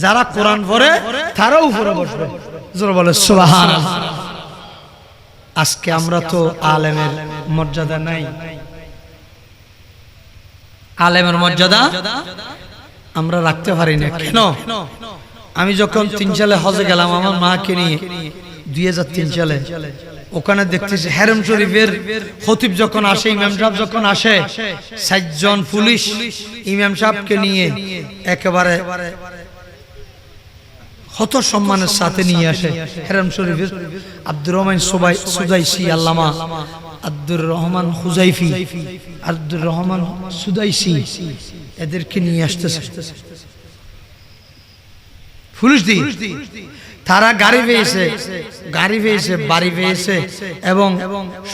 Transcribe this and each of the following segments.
যারা কোরআন পড়ে তারাও উপরে বসবে। জোরে বলে সুবহানাল্লাহ। আজকে আমরা তো আলেমের মর্যাদা নাই, আলেমের মর্যাদা আমরা রাখতে পারি না। কেন? আমি যখন 3 সালে হজে গেলাম আমার মাকে নিয়ে 2003 সালে, ওখানে দেখতেছি হেরম শরীফের খতিব যখন আসে, ইমাম সাহেব যখন আসে, 60 জন পুলিশ ইমাম সাহেবকে নিয়ে একেবারে কত সম্মানের সাথে নিয়ে আসে। হেরম শরীফের আব্দুর রহমান সুদাইসি, আল্লামা আব্দুর রহমান হুজাইফি, আব্দুর রহমান সুদাইসি, এদেরকে নিয়ে আসতেছে পুলিশ দিয়ে। তারা গাড়ি পেয়েছে, বাড়ি পেয়েছে এবং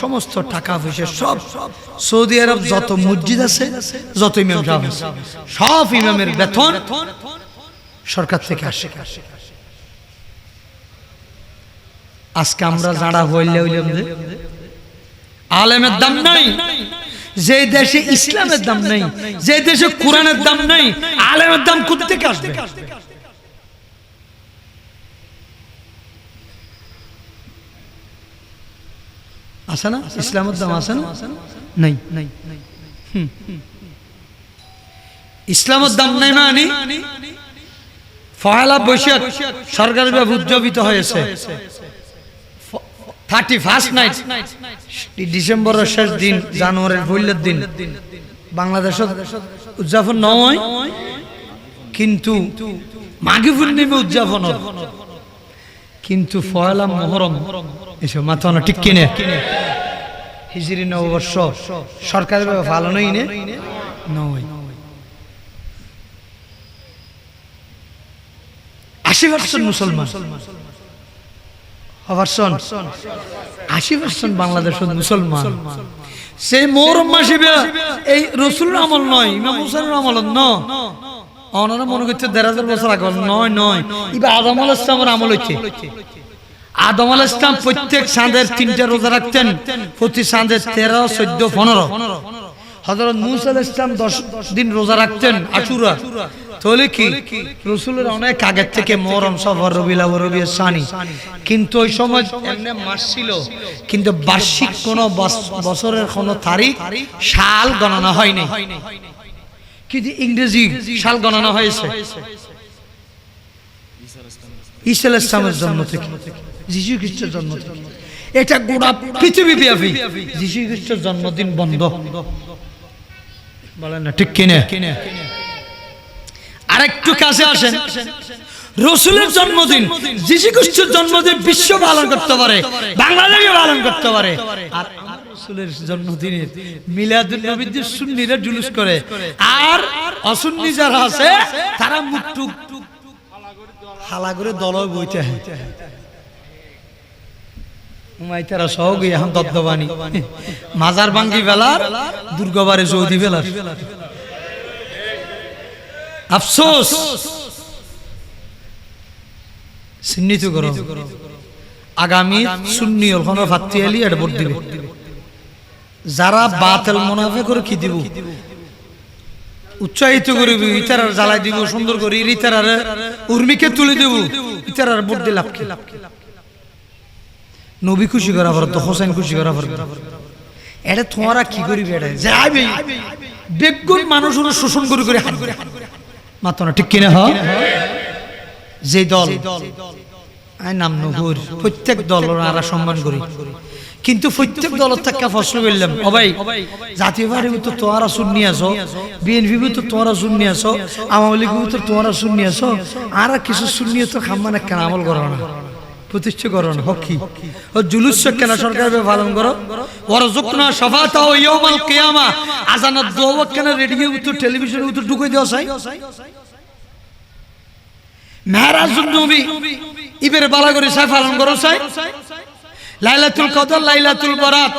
সমস্ত টাকা পয়সা সব সৌদি আরব যত মসজিদ আছে, যত ইমাম সাহেব আছে, সব ইমামের বেতন সরকার থেকে আসে। আজকে আমরা যারা হইলে আলেমের দাম নাই, যে দেশে ইসলামের দাম নাই, যে দেশে কোরআনের দাম নাই, আলেমের দাম কোথা থেকে আসবে? আছে না? ইসলামের দাম আছে না? নাই। ইসলামের দাম নাই মানে পহেলা বৈশাখ সরকারিভাবে উদযাপিত হয়েছে, 31st নাইট ডিসেম্বরের শেষ দিন, জানুয়ারির পহেলার দিন বাংলাদেশত উদযাপন নয়, কিন্তু মাঘী পূর্ণিমা উদযাপন, কিন্তু পয়লা মুহররম এসব মাথানো ঠিক কিনে হিজরি নববর্ষ সরকারিভাবে পালনই নয়। 80% মুসলমান, 80% বাংলাদেশের মুসলমান। সেই মুহররম মাসে এই রসুলের আমল নয়, ইমাম হুসাইনের আমল নয়। ওনারা মনে করছে 1000 বছর আগে নয়, এবার আদম আলাইহিস সালামের আমল হচ্ছে। আদম আলাইহিস সালাম প্রত্যেক চাঁদের 3টা রোজা রাখতেন, প্রতি চাঁদের 13, 14, 15। হযরত মূসা আলাইহিস সালাম 10 দিন রোজা রাখতেন, আশুরা। তাহলে কি রাসূলের অনেক আগে থেকে মুহররম, সফর, রবিউল আউয়াল, রবিউল সানি, কিন্তু ওই সময় এমনি মাস ছিল, কিন্তু বার্ষিক কোন বছরের কোন তারিখ, সাল গণনা হয়নি, কিন্তু ইংরেজি সাল গণনা হয়েছে ঈসা আলাইহিস সালামের জন্ম থেকে, যীশু খ্রিস্টের জন্ম থেকে। এটা গোটা পৃথিবীব্যাপী যীশু খ্রিস্টের জন্মদিন বন্ধ, বলেন না ঠিক কিনা? আরেকটু কাছে আসেন, রাসূলের জন্মদিন, যীশু খ্রিস্টের জন্মদিন বিশ্ব পালন করতে পারে, বাংলাদেশে পালন করতে পারে, আর রাসূলের জন্মদিনে মিলাদুন নবীদের সুন্নিরা জুলুস করে, আর অসুন্নি যারা আছে তারা মুট্টু হালা করে দল বইতে উমাইতারা সহ গিয়ে এখন দদ্দবানি মাজার ভাঙ্গি বেলার, দুর্গাবারে চৌধুরী বেলার। আফসোস, চিহ্নিত করো আগামী সুন্নি ওখানে ফাত্তি আলী এটা ভোট দিবে। যারা বাতিল মুনাফিক করে কি দিব, উৎসাহিত করবি, ইতারার জ্বালাই দিব সুন্দর করে, ইতারার উর্মিকে তুলে দেব, ইতারার ভোট দিয়ে লাভ কি? নবী খুশি করা পারত, হোসেন খুশি করা পারত, এটা তোমারা কি করিবে? এটা যাইবে বেগুন মানুষ শোষণ করে করে হাঁটবে মাত্র না ঠিক কিনা? হ যে দল আই নাম নহুর, প্রত্যেক দল আমরা সম্মান করি, কিন্তু প্রত্যেক দলের থেকে প্রশ্ন করলাম, ও ভাই জাতীয় পার্টি তো তোমরা সুন্নি আছো, বিএনপি তো তোমরা সুন্নি আছো, আওয়ামী লীগ তো তোমরা সুন্নি আছো, আর কিছু সুন্নি তো খাম্মানে কেন আমল করো না, প্রতিষ্ঠা করো না, হকি ও জুলুস কেন সরকার পালন করো? ওয়ারযুকনা শাফাতা ও ইয়াউমাল কিয়ামা, আযানের দোয়া কেন রেডিও তো টেলিভিশনে তো ঢুকাই দেওয়া চাই? মেহরাজুন নবী ইবের বালা করে চাই পালন করো চাই? লাইলাতুল কদর, লাইলাতুল বরাত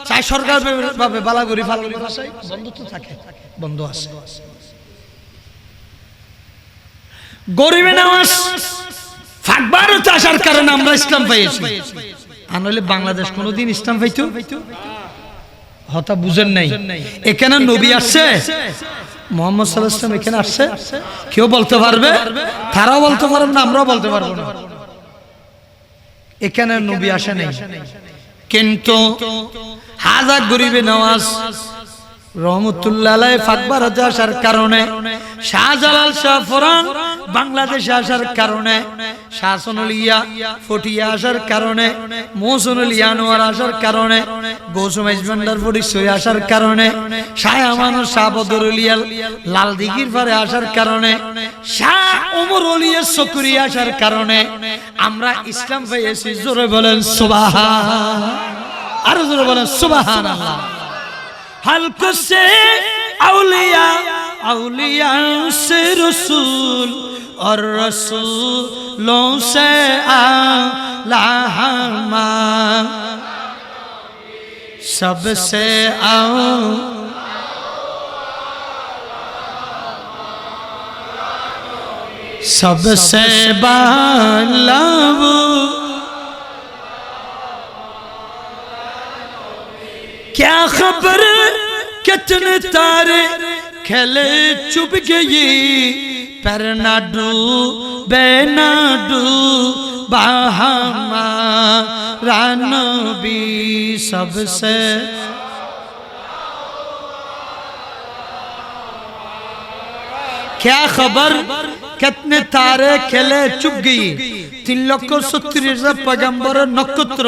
চাই সরকার ভাবে বালা করে পালন করা চাই? বন্ধ তো থাকে, বন্ধ আছে। গরিবে নামাজ ফাঁকবারতে আসার কারণে আমরা ইসলাম পাইছি, আর নইলে বাংলাদেশ কোনোদিন ইসলাম পাইতো? হতা বুঝেন নাই, এখানে নবী আসছে, মুহাম্মদ সাল্লাল্লাহু আলাইহি ওয়াসাল্লাম এখানে আসছে, কেউ বলতে পারবে? তারাও বলতে পারবে না, আমরাও বলতে পারবো না। এখানে নবী আসে নাই, কিন্তু হাজার গরিবে নওয়াজ রহমতুল্লাহ আলাইহি ফাকবারাতে আসার কারণে, শাহজালাল শাহ ফরান বাংলাদেশে আসার কারণে, শাহসনুল ইয়া ফটিয়া আসার কারণে, মোহসনুল ইয়ানোয়ার আসার কারণে, গৌসুম ইসমান্ডার পরিচয় আসার কারণে, শাহ আমানুর শাহ বদরুলিয়া লাল দিঘির পারে আসার কারণে, শাহ ওমর ওলিয়া সকরি আসার কারণে আমরা ইসলাম পেয়েছি। জোরে বলেন সুবহান, আরো জোরে বলেন সুবহানাল্লাহ। हल्क से औलिया, औलिया से रसूल और रसूलों से आला हमां, सबसे सबसे बाला वो, क्या खबर कितने तारे खेले चुप गई, पर ना डूबे ना डूबा हमारा नबी, सबसे क्या खबर कितने तारे खेले चुप गई। 3,36,000 পয়গম্বরের নক্ষত্র,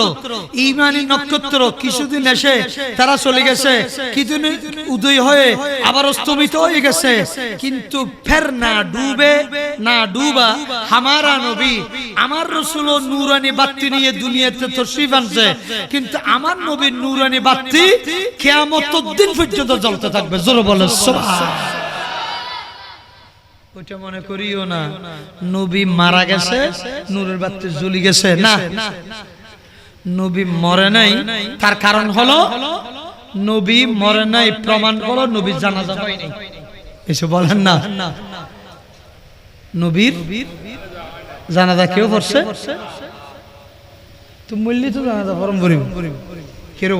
ঈমানী নক্ষত্র কিছুদিন এসে তারা চলে গেছে, কিছুদিন উদয় হয়ে আবার অস্তমিত হয়ে গেছে, কিন্তু ফের না ডুবে না ডুবা হামারা নবী, আমার রাসূল নূরানী বাতি নিয়ে দুনিয়াতে তশরিফ আনছে, কিন্তু আমার নবীর নূরানী বাতি কিয়ামতের দিন পর্যন্ত জ্বলতে থাকবে। জোরে বলো সুবহানাল্লাহ। ওইটা মনে করিও না নবী মারা গেছে, নূরের বাতি জ্বলে গেছে, না, নবী মরে নাই। তার কারণ হলো নবী মরে নাই প্রমাণ করো নবীর জানাজা হয় নাই। এসে বলেন না নবীর জানাজা কেউ পড়ছে? তো মূল্যই তো জানাজা ফরম করিব কেরো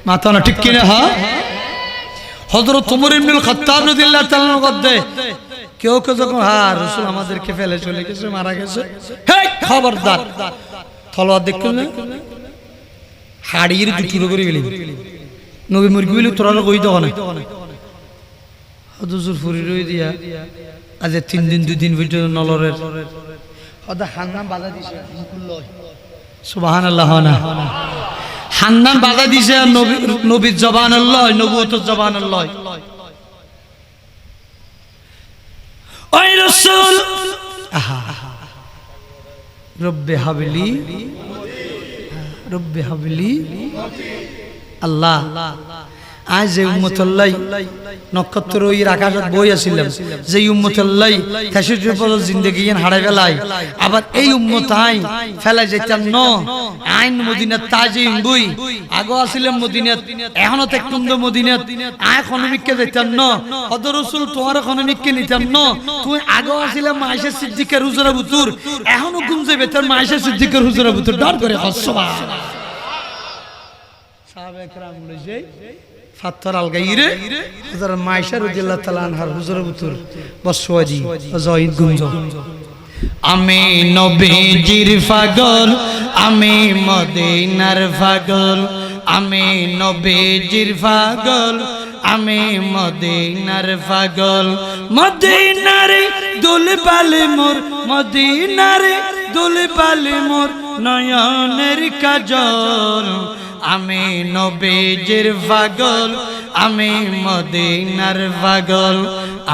মাথা না ঠিক কিনা? হ্যাঁ, হযরত ওমর ইবনুল খাত্তাব রাদিয়াল্লাহু তাআলা গদ্দে কেউ কেউ যখন হ্যাঁ রাসূল আমাদেরকে ফেলে চলে গেছে, মারা গেছে, হেই খবরদার, তলোয়ার দেখুন না হাড়ির টুকরো করে গেলি, নবী মুরগি বলি তোরা কই দাও না, হুজুর ফুরি রই দিয়া আজ 3 দিন 2 দিন পর্যন্ত নলরের ওদা হান্নান বাধা দিছে, সুবহানাল্লাহ। না হান্নান বাধা দিছে, নবীর জবান আল্লাহ, নবুয়তের জবান আল্লাহ। ওই রাসূল রব্বে হাবলি, রব্বে হাবলি আল্লাহ। আজ যে উম্মতুল্লাহ নক্ষত্র ওই আকাশত বই আসিলাম, যে উম্মতুল্লাহ তেষট্টি বছর জিন্দেগি হারাই ফেলাই, আবার এই উম্মতাই ফেলাই যেতাম ন আইন মদিনাত তাজিম বই আগো আসিলাম মদিনাত, এখনো দেখতুম তো মদিনাত আয় ইকোনমিককে যেতাম ন, হযরত রাসূল তোমার ইকোনমিককে নিতাম ন, তুই আগো আসিলাম আয়েশা সিদ্দিকার হুজরা বুতুর, এখনো গুমজে বেতার আয়েশা সিদ্দিকার হুজরা বুতুর ডর করে সুবহানাল্লাহ। সাহাবা کرام লইছে ফাত্তর আল গাইরে হযরত মায়েশা রাদিয়াল্লাহু তাআলা আনহার হুজুর বুতুর বসওয়াজি জয়িদ গুঞ্জ। আমি নবীজির পাগল, আমি মদিনার পাগল, আমি নবীজির পাগল, আমি মদিনার পাগল, মদিনার দুলে পালে মোর, মদিনার দুলে পালে মোর নয়নের কাজল, আমি নবীজির পাগল, আমি মদিনার পাগল,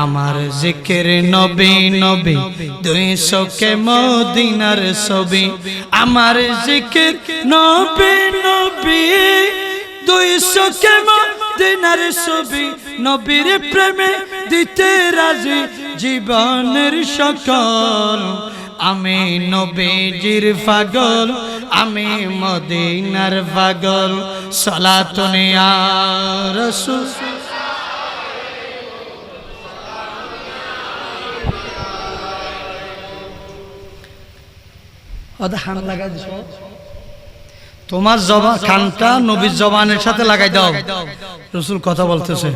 আমার জিকির নবী নবী 200 কে মদিনার ছবি, আমার জিকির নবী নবী 200 কে মদিনার ছবি, নবীর প্রেমে দিতে রাজি জীবনের সকল, আমি নবীজির পাগল, আমি মদিনার পাগল, সালাতুন ইয়া রাসূল। ওদা হান লাগা দিছো তোমার জবান কানটা নবীর জবানের সাথে লাগাই দাও। রাসূল কথা বলতেছে,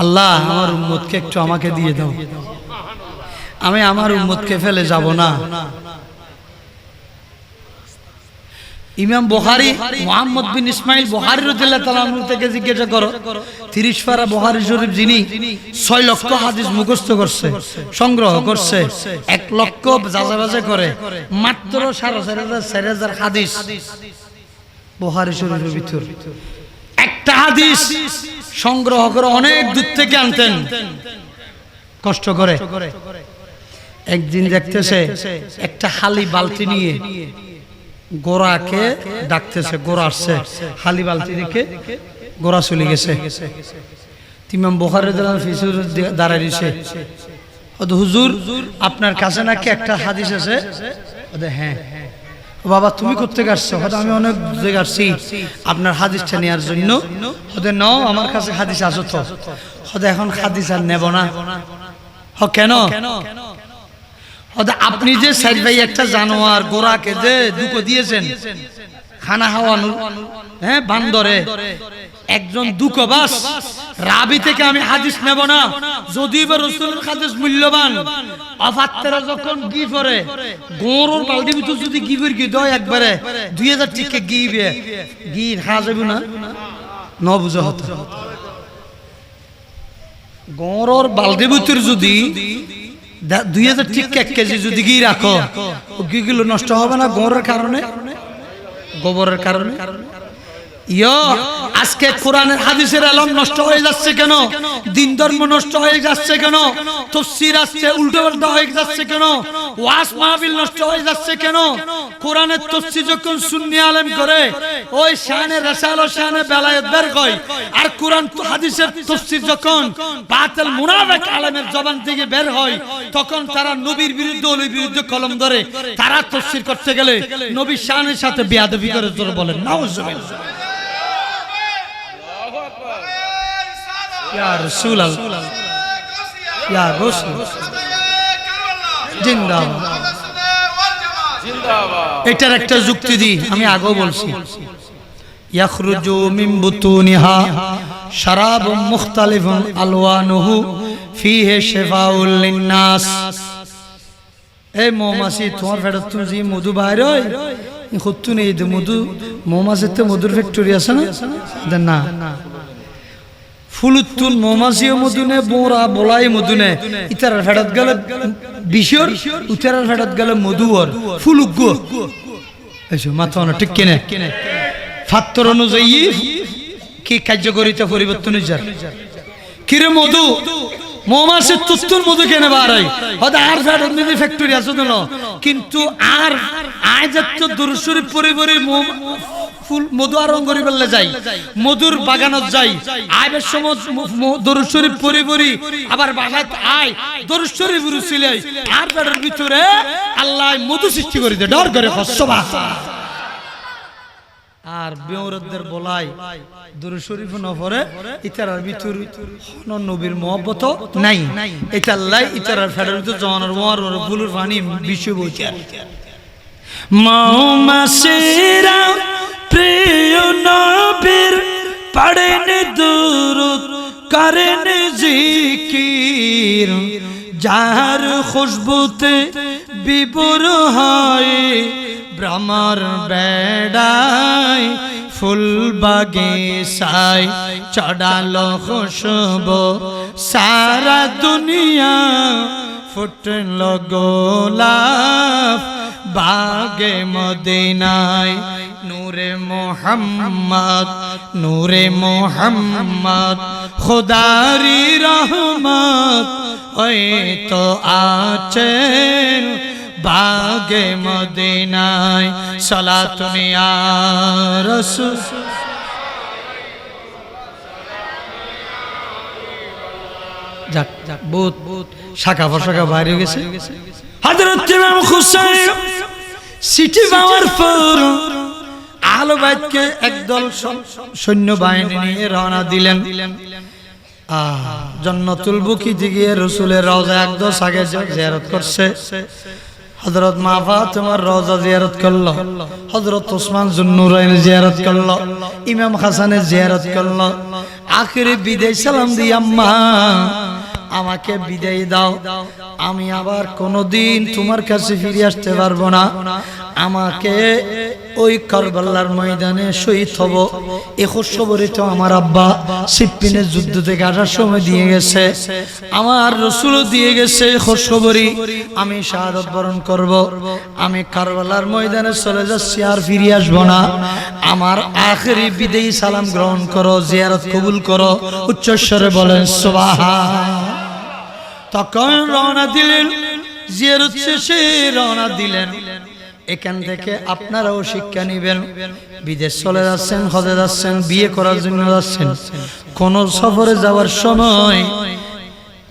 আল্লাহ আমার উম্মতকে একটু আমাকে দিয়ে দাও, আমি আমার উম্মতকে ফেলে যাব না। ইমাম বুখারী মুহাম্মদ বিন ইসমাইল বুখারী রাদিয়াল্লাহু তাআলা আনহু থেকে জিজ্ঞাসা করো, 30 পারা বুখারী শরীফ যিনি 6 লক্ষ হাদিস মুখস্থ করছে, সংগ্রহ করছে, 1 লক্ষ যাচাই করে, মাত্র 4,500 হাদিস বুখারী শরীফের ভিতর একটা হাদিস সংগ্রহ করে অনেক দূর থেকে আনতেন কষ্ট করে। একদিন দেখতেছে একটা খালি বালতি নিয়ে গোরাকে ডাকতেছে, গোরা আসছে, খালি বালতি দেখে গোরা চলে গেছে। ইমাম বুখারী দাঁড়াইছে, হুজুর আপনার কাছে নাকি একটা হাদিস আছে? হ্যাঁ। বাবা তুমি কোথেকে আসছো? হয়তো আমি অনেক জায়গা আসছি আপনার হাদিসটা নেওয়ার জন্য। হয়তো নাও, আমার কাছে হাদিস আসো তো। হয়তো এখন হাদিস আর নেব না। কেন? আপনি যে সাইড ভাই একটা জানোয়ার গোরাকে যে দুঃখ দিয়েছেন খানা খাওয়ানো, হ্যাঁ বান্দরে, একজন দুঃখবাস রাবি থেকে আমি হাদিস নেব না। যদিও বা রাসূলের হাদিস মূল্যবান, অফাত্তেরা যখন গি করে গরুর বালতি ভিতর যদি গি বের কি দেয় একবারে 2000 টাকা গি খাওয়া যাবে না, ন বুঝা হতো। গরুর বালতি ভিতর যদি 2000 টাকা 1 কেজি যদি ঘি রাখো, ঘি গুলো নষ্ট হবে না গোবরের কারণে, গোবরের কারণে। আজকে কোরআনের হাদিসের আলম নষ্ট হয়ে যাচ্ছে কেন? দিন ধর্ম নষ্ট হয়ে যাচ্ছে কেন? তাফসীর আসছে উল্টো পাল্টা হয়ে যাচ্ছে কেন? ওয়াজ মাহফিল নষ্ট হয়ে যাচ্ছে কেন? কোরআনের তাফসীর যখন সুন্নি আলেম করে ওই শানে রাসাল ও শানে বেলায়েত বের হয়, আর কোরআন হাদিসের তাফসীর যখন বাতিল মুনাফিক আলেমের জবান থেকে বের হয়, তখন তারা নবীর বিরুদ্ধে ওলির বিরুদ্ধে কলম ধরে। তারা তাফসীর করতে গেলে নবীর শানের সাথে বেয়াদবি করে জোরে বলেন নাউজুবিল্লাহ। ইয়া রাসূলুল্লাহ, ইয়া রাসূল জিন্দাবাদ, জিন্দাবাদ। এটার একটা যুক্তি দি, আমি আগেও বলছি, ইয়াখরুজু মিন বুতুনিহা শারাবুম মুখতালিফুন আলওয়ানুহু ফিহি শিফাউল লিন্নাস। এই মৌমাছি তোমার ফেরত তুমি যে মধু বাইর হয় হতো নেই, মধু মৌমাছির তো মধুর ফ্যাক্টরি আছে না? না, ফুলুত্তুন মৌমাছিও মধুনে, বোরা বলাই মধুনে, ইতার ফেরত গেলে বিষর, উতার ফেরত গেলে মধুর ফুলুক মাথা ঠিক কিনে ফাত্তর অনুযায়ী কি কার্যকরিতা পরিবর্তন কিরে মধু মৌমাছির তুত্তুর মধু কেনে বাড়াই হয়তো আর ফেরত নিতে ফ্যাক্টরি আছে না, কিন্তু আর আয়াত দুরূদ শরীফ পরিবারের ফুল মধু আরং করি বললে যাই, মধুর বাগানত যাই, আইবের সময় দুরূদ শরীফ পরিবারি আবার বাগাত আয় দুরূদ শরীফ রুছিলে আর ফেরত ভিতরে আল্লাহ মধু সৃষ্টি করে দেয় ডর করে সুবহানাল্লাহ। আর বেউরদের বলাই দুরূদ শরীফ না পড়ে ইতারার ভিতর নবীর মহব্বত নাই, ইতাল্লাই ইতারার ফেরত জওয়ানের ওয়ার ফুলের পানি বিশ্ব বইছে। মৌমাছিরা প্রিয় নবীর পড়েন দুরূদ করেন জিকির, যার খুশবুতে বিপুর হয় ভ্রমর বেড়ায়, ফুল বাগিচায় চড়ালো খুশবু সারা দুনিয়া, ফুটলো গোলাপ বাগে মদিনায়। নূরে মোহাম্মদ নূরে মোহাম্মদ খোদারি রহমত ওই তো আছেন বাগে মদিনায়। সালাতুন ইয়া রাসূল। যাক যাক বহুত শাখা ফশাখা বাইরে গেছে। হযরত ইমাম হুসাইন সিটি পাওয়ার পর আহলে বাইতকে একদল সৈন্যবাহিনী নিয়ে রওনা দিলেন। জান্নাতুল বুকি থেকে রাসূলের রওজা একদম আগে জিয়ারত করছে। হযরত মা ফাতেমার রওজা জিয়ারত করলো, হযরত ওসমান জুন্নুরাইন জিয়ারত করলো, ইমাম হাসানের জিয়ারত করলো। আখিরে বিদায় সালাম দিয়ে আম্মা আমাকে বিদায় দাও, আমি আবার কোনোদিন তোমার কাছে ফিরে আসতে পারবো না, আমাকে ওই কারবালার ময়দানে শহীদ হব। এই খুশখবরি তো আমার আব্বা সিফফিনের যুদ্ধ থেকে আসার সময় দিয়ে গেছে, আমার রাসূলও দিয়ে গেছে খুশখবরি, আমি শাহাদাত বরণ করব, আমি কারবালার ময়দানে চলে যাচ্ছি, আর ফিরে আসবো না। আমার আখিরি বিদায়ী সালাম গ্রহণ করো, জিয়ারত কবুল করো। উচ্চস্বরে বলেন সুবহান। তখন রওনা দিলেন, জিয়ারত শেষে রওনা দিলেন। এখান থেকে আপনারাও শিক্ষা নেবেন। বিদেশ চলে যাচ্ছেন, হজে যাচ্ছেন, বিয়ে করার জন্য যাচ্ছেন, কোন সফরে যাওয়ার সময়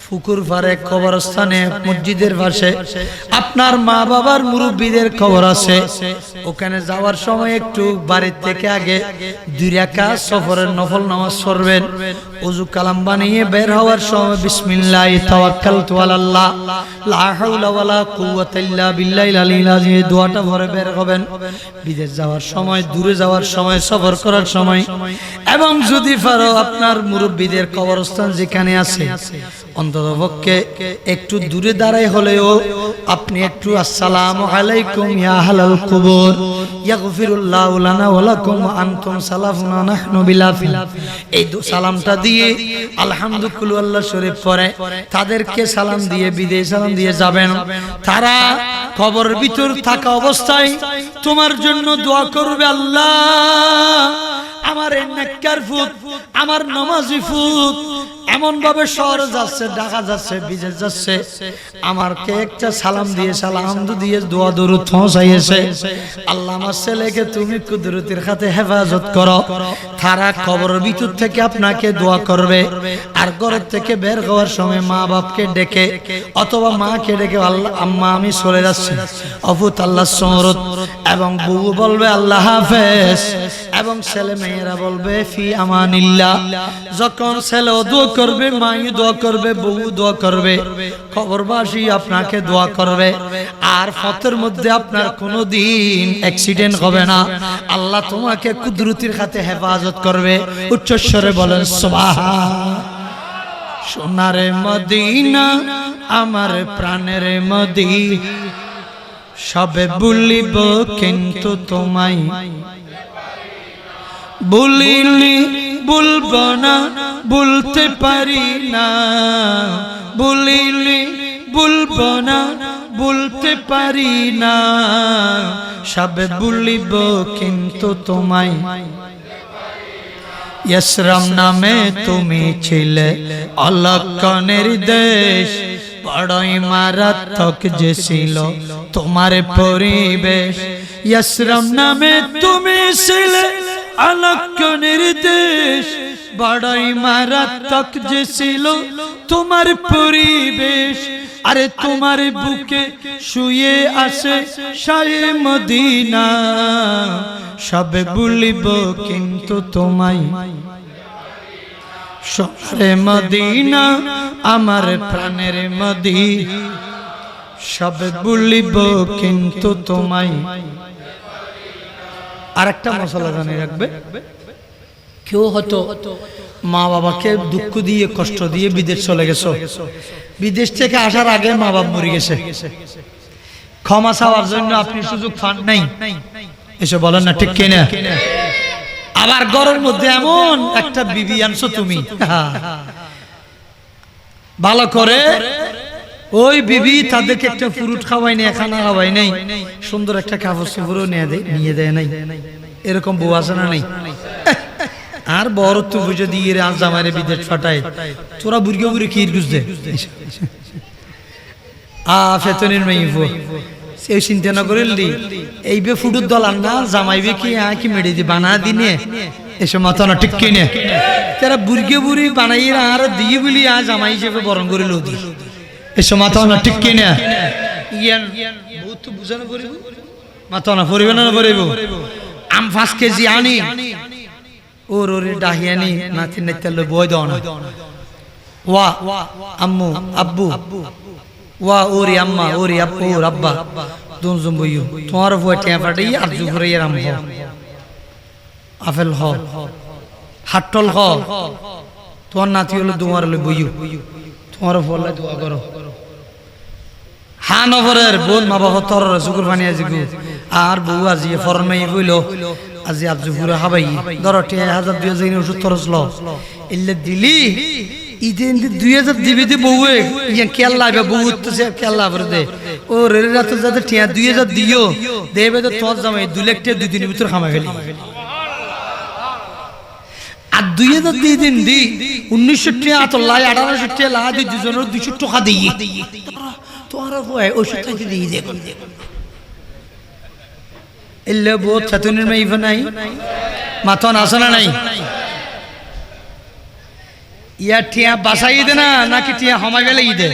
পুকুর পাড়ে কবরস্থানে মসজিদের পাশে আপনার মা বাবার মুরব্বীদের কবর আছে, ওখানে যাওয়ার সময় একটু বাড়ির থেকে আগে 2 রাকাত সফরের নফল নামাজ পড়বেন। ওযু কালাম বানিয়ে বের হওয়ার সময় বিসমিল্লাহি তাওয়াক্কালতু আলাল্লাহ লা হাওলা ওয়ালা কুওয়াতা ইল্লা বিল্লাহিল আলিয়্যিল আযীম, এই দোয়াটা পড়ে বের হবেন। বিদেশ যাওয়ার সময়, দূরে যাওয়ার সময়, সফর করার সময়, এবং যদি পারো আপনার মুরব্বীদের কবরস্থান যেখানে আছে অন্ততপক্ষে একটু দূরে দাঁড়াই হলেও আপনি একটু আসসালামু আলাইকুম ইয়া আহলাল কুবুর ইয়াগফিরুল্লাহু লানা ওয়া লাকুম ওয়া আনতুম সালাফুনা নাহনু বিলাফিল, এই সালামটা দিয়ে আলহামদুলিল্লাহ শরীফ পড়ে তাদেরকে সালাম দিয়ে বিদায় সালাম দিয়ে যাবেন। তারা কবরের ভিতর থাকা অবস্থায় তোমার জন্য দোয়া করবে, আল্লাহ আমার এই নেককার ফুত, আমার নামাজি ফুত এমন ভাবে শহরে যাচ্ছে, ঢাকা যাচ্ছে, বিদেশ যাচ্ছে, আমারকে একটা সালাম দিয়ে সালাম দিয়ে দোয়া দরুদ পৌঁছাইয়েছে, আল্লাহ আমার ছেলেকে তুমি কুদরতের হাতে হেফাজত করো। তারা কবরের ভিতর থেকে আপনাকে দোয়া করবে। আর ঘরের থেকে বের হওয়ার সময় মা বাপকে ডেকে অথবা মাকে ডেকে, আল্লাহ আম্মা আমি চলে যাচ্ছি, অফুত আল্লাহ সরত, এবং বউ বলবে আল্লাহ হাফেজ, এবং ছেলে মেয়েরা বলবে ফি আমানিল্লাহ। যখন ছেলে দোয়া করবে, মাই দোয়া করবে, বউ দোয়া করবে, কবরবাসী আপনাকে দোয়া করবে। আর পথের মধ্যে আপনার কোনোদিন অ্যাক্সিডেন্ট হবে না, আল্লাহ তোমাকে কুদরতির হাতে হেফাজত করবে। উচ্চস্বরে বলেন সুবহান। সোনারে মদিনা আমার প্রাণের মদিনা, সবে ভুলিব কিন্তু তোমায়, ভুলিনি ভুলবো না, ভুলতে পারি না, ভুলিনি ভুলবো না, ভুলতে পারি না, সবে ভুলিব কিন্তু তোমায়। ইসরাম নামে তুমি ছিলে অলক্ষণের দেশ, বড়ই মারাত্মক যে ছিল তোমার পরিবেশ। ইসরাম নামে তুমি ছিলে অলক্ষণের দেশ, বড়ই মারাত্মক যে ছিল তোমার পরিবেশ। আরে তোমার বুকে শুয়ে আছে শায়ে মদিনা, সবে ভুলিব কিন্তু তোমায়। শায়ে মদিনা আমার প্রাণের মদিনা, সবে ভুলিব কিন্তু তোমায়। আরেকটা মশলা জানিয়ে রাখবে, কেউ হয়তো মা বাবাকে দুঃখ দিয়ে কষ্ট দিয়ে বিদেশ চলে গেছো, বিদেশ থেকে আসার আগে মা বাবা মরে গেছে, ক্ষমা চাওয়ার জন্য আপনি সুযোগ পান নাই, এসে বলেন না ঠিক কিনা? আবার ঘরের মধ্যে এমন একটা বিবি আনছো তুমি, ভালো করে ওই বিবি তাদেরকে একটা ফ্রুট খাওয়াই নাই, খানা খাওয়াই নাই, সুন্দর একটা কাপড় চোপড়ও নিয়ে দেয় নাই, এরকম বউ আছে না নাই? আর বড় তো বুঝে দিয়ে আজ জামাইরে বিদেশ ফাটায়, তোরা বুড়িয়ে বুড়ি কি বুঝতে ফেতনের মেয়ে এই চিন্তা না করিলি এই বে ফুটুর দল আর না জামাইবে কি মেডে দি বানা দিনে এসে মাথা না ঠিক কিনে তারা বুড়িয়ে বুড়ি বানাই আর দিয়ে বলি আজ জামাই হিসেবে বরণ করে লদি এসে মাথা না ঠিক কিনে ইয়ান বহুত বুঝানো করিব মাথা না পড়িবে না পড়িব। আম 5 কেজি আনি ওর ওরে ডাহিয়ানি নাতি নাইতালে বই দাও না, ওয়া আম্মু আব্বু, ওয়া ওরি আম্মা ওরি আব্বু ওর আব্বা, দুজন বইও তোমার ভয় টিয়া পাঠাই আর জুফরে আরাম হ আফেল হ হাটল হ তোমার নাতি হলো তোমার হলে বইও তোমার ফলে দোয়া করো হা নগরের বোন মা বাবা তর চুকুর পানি আজি গু আর বউ আজি ফরমাই বইল আজি আর জুফরে হাবাই ধরো 1000 ওষুধ তরসল এলে দিলি ইদেন 2000 দিবি দি বউয়ে ইয়া কেল্লা বে বউ উঠতেছে কেল্লা ভরে দে ও রে রাত যাতে 2000 দিও দেবে তো তোর জামাই 2 লাখ টাকা 2 দিনের ভিতর খামা ফেলি আর 2000 দিয়ে দিন দি 1900 টাকা তো লাই 1800 টাকা লা দি দুজনের 200 টাকা দিই তোরা ভয় ওষুধ খাইতে দিয়ে দে কোন এলে বউ ছাতুনের মাইফ নাই মাতন আসনা নাই ইয়া টিয়া বাসাই দে না নাকি টিয়া হামাই বেলে দে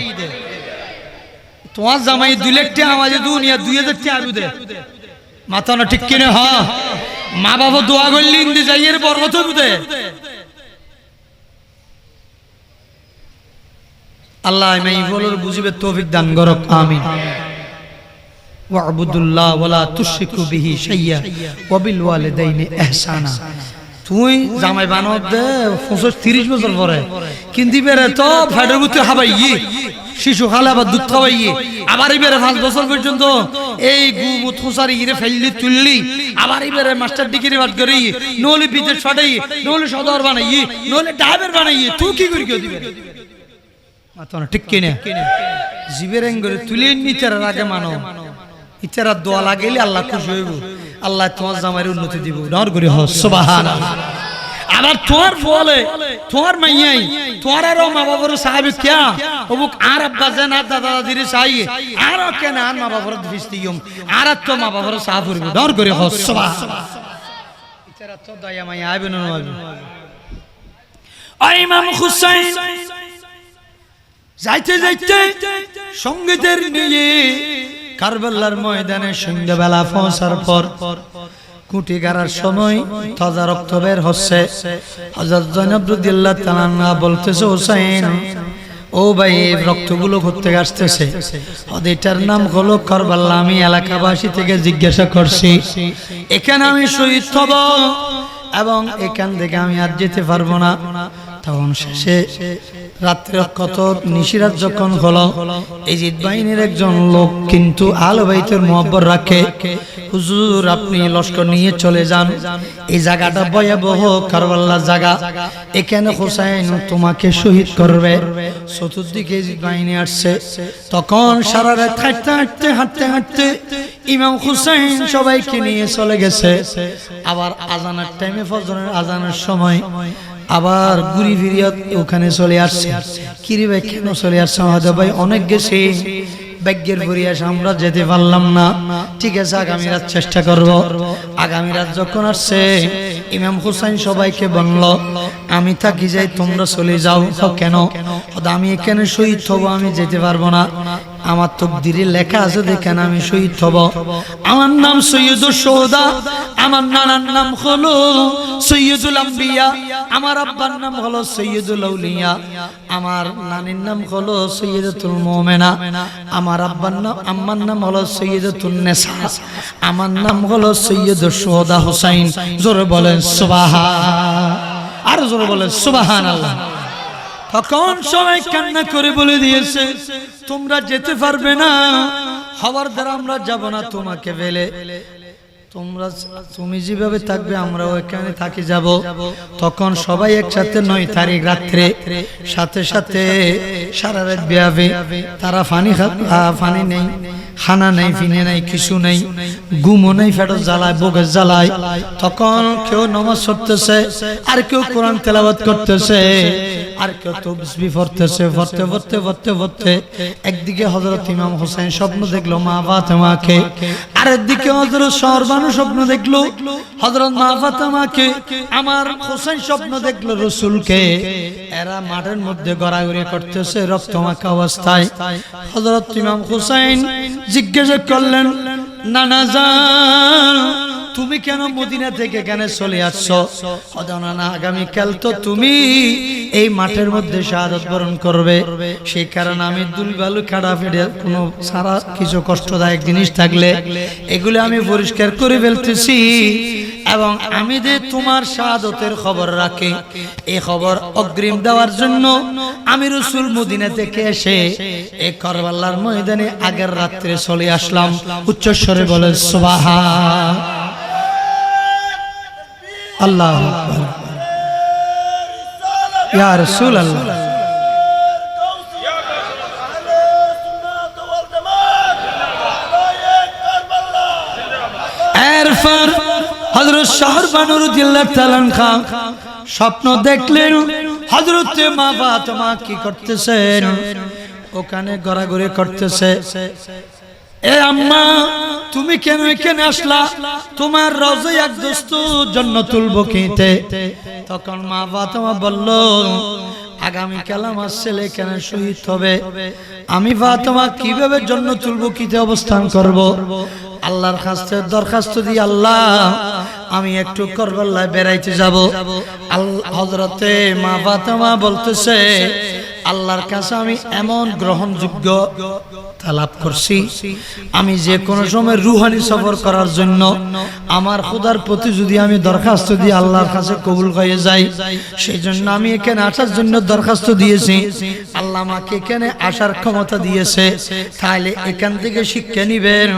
তোমার জামাই 2 লাখ টাকা আমাদের দুনিয়া 2000 টাকা আরু দে মাথা না ঠিক কিনে হ মা বাবা দোয়া করলি ইন্দি যাইয়ের বরকত দে আল্লাহ মাই বলর বুঝিবে তৌফিক দান করক আমিন ওয়াবুদুল্লাহ ওয়ালা তুশরিকু বিহি শাইয়্যা ওয়া বিল ওয়ালিদাইনি ইহসানা তুই জামাই বানব দে 30 বছর পরে কিন্তু বেরে তো ফেডের ভিতরে হাবাই শিশু খালে আবার দুধ খাওয়াই আবার এবারে 5 বছর পর্যন্ত এই গুমুত খোসারি ইরে ফেললি তুললি আবার এবারে মাস্টার ডিগ্রি বাদ করি নলে বিদেশ ছড়াই নলে সদর বানাই নলে ড্রাইভার বানাই তুই কি করি কেউ দিবে মাথা ঠিক কিনে জিবেরেন করে তুলে নিচারার আগে মানো ইচারা দোয়া লাগেলে আল্লাহ খুশি হইব আল্লাহ তোমার জামাইয়ের উন্নতি দিব নর করে হ সুবহানাল্লাহ আবার তোর বলে তোর মাইয়াই তোর আর মা বাবার সাহাবী কিয়া ওবুক আর আব্বা জান আর দাদা দাদির চাই আর কেন আর মা বাবার ফিস্তিয়ম আর তো মা বাবার সাহাবী নর করে হ সুবহানাল্লাহ ইচারা তো দয়া মাই আইবে না আইবে ইমাম হুসাইন যাইতে যাইতে সঙ্গীতের নিয়ে কারবালার ময়দানে সন্ধ্যাবেলা পৌঁছার পর কুটি গাড়ার সময় তাজা রক্ত বের হচ্ছে হযরত জয়নব রাদিয়াল্লাহু তাআলা আনহা বলতেছে হুসাইন ও ভাই রক্তগুলো করতে আসতেছে এটার নাম হলো কারবালা আমি এলাকাবাসী থেকে জিজ্ঞাসা করছি এখানে আমি শহীদ হব এবং এখান থেকে আমি আর যেতে পারবো না তখন শেষে রাত্রে কত নিশিরাত যখন হলো ইজিদ বাহিনীর একজন লোক কিন্তু আহলে বাইতের মুহাব্বত রাখে হুজুর আপনি লস্কর নিয়ে চলে যান এই জায়গাটা ভয়াবহ কারবালার জায়গা এখানে হুসাইন তোমাকে শহীদ করবে চতুর্দিকে ইজিদ বাহিনী আসছে তখন সারা রাত হাঁটতে হাঁটতে ইমাম হুসাইন সবাইকে নিয়ে চলে গেছে আবার আজানের টাইমে ফজরের আজানের সময় আবার ঘুরি ফিরিয়া ওখানে চলে আসছে কিরে ভাই কেন চলে আসছে হয়তো ভাই অনেক গেছে ভাগ্যের পরিয়াস আমরা যেতে পারলাম না ঠিক আছে আগামী রাত চেষ্টা করব আগামী রাত যখন আসছে ইমাম হুসাইন সবাইকে বলল আমি থাকি যাই তোমরা চলে যাও কেন আমি এখানে শহীদ হব আমি যেতে পারবো না আমার তকদিরে লেখা আছে দেখেন আমি শহীদ হব আমার নাম সৈয়দুল শুহাদা আমার নানার নাম হলো সৈয়দুল আম্বিয়া আমার আব্বার নাম হলো সৈয়দুল আউলিয়া আমার নানির নাম হলো সৈয়দাতুল মুমিনা আমার আব্বার নাম আম্মার নাম হলো সৈয়দাতুন নিসা আমার নাম হলো সৈয়দুল শুহাদা হুসাইন জোরে বলেন সুবহান আর জোরে বলেন সুবহানাল্লাহ তখন সবাই কান্না করে বলে দিয়েছে তোমরা যেতে পারবে না হওয়ার দ্বারা আমরা যাব না তোমাকে ফেলে তুমি যেভাবে থাকবে আমরাও এখানে থাকি যাব তখন সবাই একসাথে 9 তারিখ রাত্রে সাথে সাথে সারা রাত ব্যাপী তারা পানি নেই খানা নেই ফিনে নেই কিছু নেই ঘুমও নেই ফেটে জ্বালায় বুকে জ্বালায় তখন কেউ নামাজ পড়তেছে আর কেউ কোরআন তেলাওয়াত করতেছে আর কেউ তাসবিহ পড়তেছে পড়তে একদিকে হযরত ইমাম হোসেন স্বপ্ন দেখলো মা ফাতেমাকে আর একদিকে হযরত সরবানু স্বপ্ন দেখলো হযরত মা ফাতেমাকে আমার হোসেন স্বপ্ন দেখলো রাসূলকে এরা মাঠের মধ্যে গড়াগড়ি করতেছে রক্তমাখা অবস্থায় হযরত ইমাম হোসেন জিজ্ঞাসা করলেন নানা জান তুমি কেন মদিনা থেকে কেন চলে আসছো? না, আগামীকাল তো তুমি এই মাঠের মধ্যে শাহাদাত বরণ করবে, সেই কারণে আমি দুলবালু খাড়া ফেড়ে কোনো সারা কিছু কষ্টদায়ক জিনিস থাকলে এগুলো আমি পরিষ্কার করে ফেলতেছি, এবং আমি যে তোমার শাহাদাতের খবর রাখি এই খবর অগ্রিম দেওয়ার জন্য আমি রাসূল মদিনা থেকে এসে এই কারবালার ময়দানে আগের রাত্রে চলে আসলাম। উচ্চস্বরে বলে সুবহান আল্লাহু আকবার। ইয়া রাসূলুল্লাহ, এরপর হযরত শাহরবানু রাদিয়াল্লাহু তাআলা স্বপ্ন দেখলেন হযরত মা ফাতেমা কি করতেছেন, ওখানে ঘোরাঘুরি করতেছে। এ আম্মা, তুমি কেন এখানে আসলা? তোমার রওজায়ে আকদাস তো জান্নাতুল বকিতে। তখন মা ফাতেমা বলল, আগামীকাল আমার ছেলে কেন শহীদ হবে, আমি ফাতেমা কিভাবে জান্নাতুল বকিতে অবস্থান করব? আল্লাহর কাছে দরখাস্ত দিই, আল্লাহ আমি একটু কারবালায় বেড়াইতে যাব। হযরতে মা ফাতেমা বলতেছে, আল্লাহর কাছে আমি এমন গ্রহণযোগ্য তালাব করছি, আমি যে কোনো সময় রুহানি সফর করার জন্য আমার খোদার প্রতি যদি আমি দরখাস্ত দিই আল্লাহর কাছে কবুল হয়ে যাই, সেই জন্য আমি এখানে আসার জন্য দরখাস্ত দিয়েছি। আল্লাহ আমাকে এখানে আসার ক্ষমতা দিয়েছে, তাহলে এখান থেকে শিক্ষা নিবেন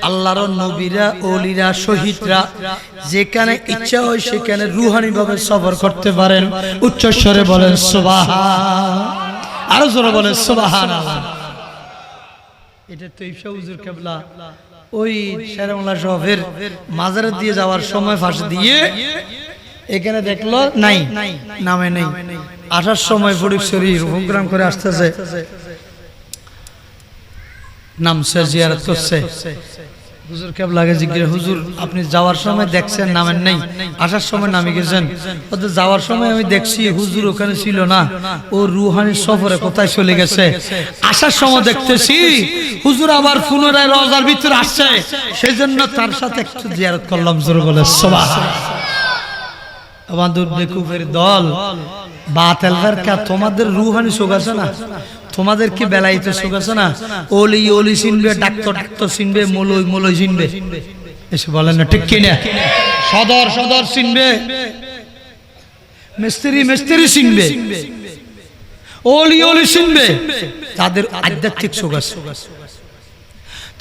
আল্লাহর নবীরা, ওলিরা, শহীদরা যেখানে ইচ্ছা হয় সেখানে রুহানি ভাবে সফর করতে পারেন। উচ্চস্বরে বলেন সুবহান, আরো জোরে বলেন সুবহানাল্লাহ। এটা তো ইফসা হুজুর কেবলা ওই শেরেবাংলা শহরের মাজারে দিয়ে যাওয়ার সময় ফাঁসি দিয়ে এখানে দেখলো নাই, নামে নেই। আসার সময় ফটিকছড়ি প্রোগ্রাম করে আসতেছে, নামছে, জিয়ারত করছে। হুজুর কেবলাকে জিজ্ঞেস, হুজুর আপনি যাওয়ার সময় দেখছেন নামেন নাই, আসার সময় নামে গেছেন? যাওয়ার সময় আমি দেখছি হুজুর ওখানে ছিল না, ও রুহানি সফরে কোথায় চলে গেছে। আসার সময় দেখতেছি হুজুর আবার পুনরায় রওজার ভিতরে আসছে, সেই জন্য তার সাথে একটু জিয়ারত করলাম। জোরে বলে সুবহান। আমাদের বেকুফের দল বাতিল ফেরকা, তোমাদের রুহানি সুখ আছে না? তোমাদের কি বেলাইতে সুখ আছে না? ওলি ওলি চিনবে, ডাক্তার ডাক্তার চিনবে, মলই মলই চিনবে, এসে বলেন না ঠিক কিনা? সদর সদর চিনবে, মিস্ত্রি মিস্ত্রি চিনবে, ওলি ওলি চিনবে, তাদের আধ্যাত্মিক সুখ আছে।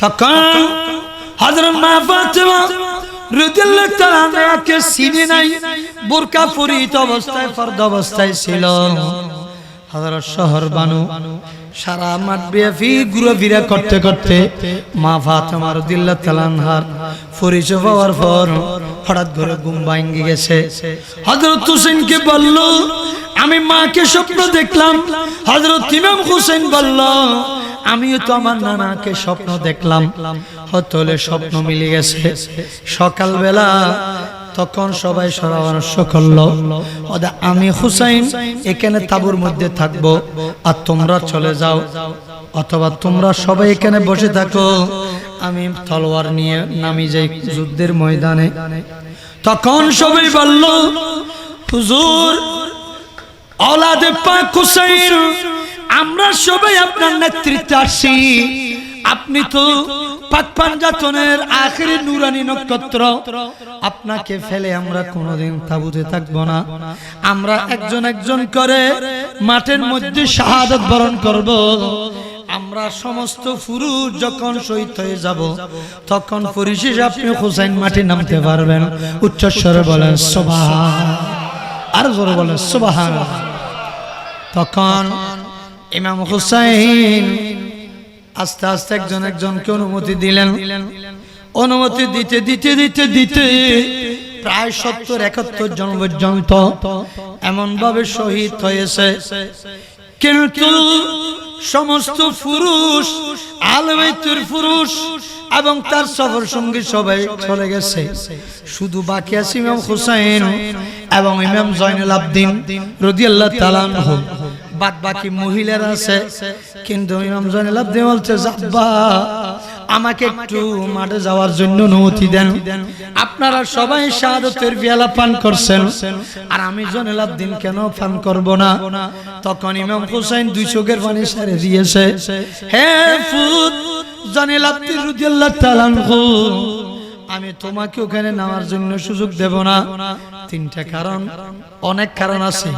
তখন হযরত মা ফাতেমা রাদিয়াল্লাহু তাআলা আনহাকে চিনে নাই, বোরকা পরিহিত অবস্থায়, ফরদ অবস্থায় ছিল। হযরত শাহরবানু সারা মাঠ ব্যাপী ঘুরাফেরা করতে করতে মা ফাতেমা রাদিয়াল্লাহু তাআলা আনহার পরিচয় পাওয়ার পর হঠাৎ করে ঘুম ভেঙে গেছে। হযরত হোসেনকে বলল, আমি মাকে স্বপ্ন দেখলাম। হযরত ইমাম হোসেন বলল, আমিও তো আমার নানাকে স্বপ্ন দেখলাম, হতলে স্বপ্ন মিলে গেছে। সকালবেলা তখন সবাই পরামর্শ করলো, আমি হুসাইন এখানে তাঁবুর মধ্যে থাকবো, আর তোমরা চলে যাও, অথবা তোমরা সবাই এখানে বসে থাকো, আমি তলোয়ার নিয়ে নামি যাই যুদ্ধের ময়দানে। তখন সবাই বলল, হুজুর औलादे पाक हुसैन আমরা সবাই আপনার নেতৃত্বে আসছি। আপনি তো পাক পাঞ্জাতনের আখেরি নূরানী নক্ষত্র, আপনাকে ফেলে আমরা কোনোদিন তাবুতে থাকব না। আমরা একজন একজন করে মাঠের মধ্যে শাহাদাত বরণ করব। আমরা সমস্ত পুরুষ যখন শহীদ হয়ে যাব তখন পরিশেষে আপনি হুসাইন মাঠে নামতে পারবেন। উচ্চস্বরে বলেন সুবহান, আর জোরে বলেন সুবহানাল্লাহ। তখন ইমাম হুসাইন আস্তে আস্তে একজন একজনকে অনুমতি দিলেন। অনুমতি দিতে দিতে দিতে দিতে প্রায় 70-71 জন পর্যন্ত এমন ভাবে শহীদ হয়েছে। কিন্তু সমস্ত পুরুষ, আহলে বাইতের পুরুষ এবং তার সফর সঙ্গী সবাই চলে গেছে। শুধু বাকি আছে ইমাম হুসাইন এবং ইমাম জয়নুল আবদিন রাদিয়াল্লাহু তাআলা আনহু। বাদ বাকি মহিলারা আছে, কিন্তু ইমাম জয়নুল আবদিন বলছে, আব্বা আমাকে একটু মাঠে যাওয়ার জন্য অনুমতি দেন। আপনারা সবাই শাহাদাতের পেয়ালা পান করছেন, আর আমি জয়নুল আবদিন কেন পান করব না? তখন ইমাম হুসাইন দুই চোখের পানি ছেড়ে দিয়েছে। হে ফুত জয়নুল আবদিন রাদিয়াল্লাহু তাআলা আনহু, আমি তোমাকে ওখানে নামার জন্য সুযোগ দেব না। তিনটা কারণ, অনেক কারণ আছে,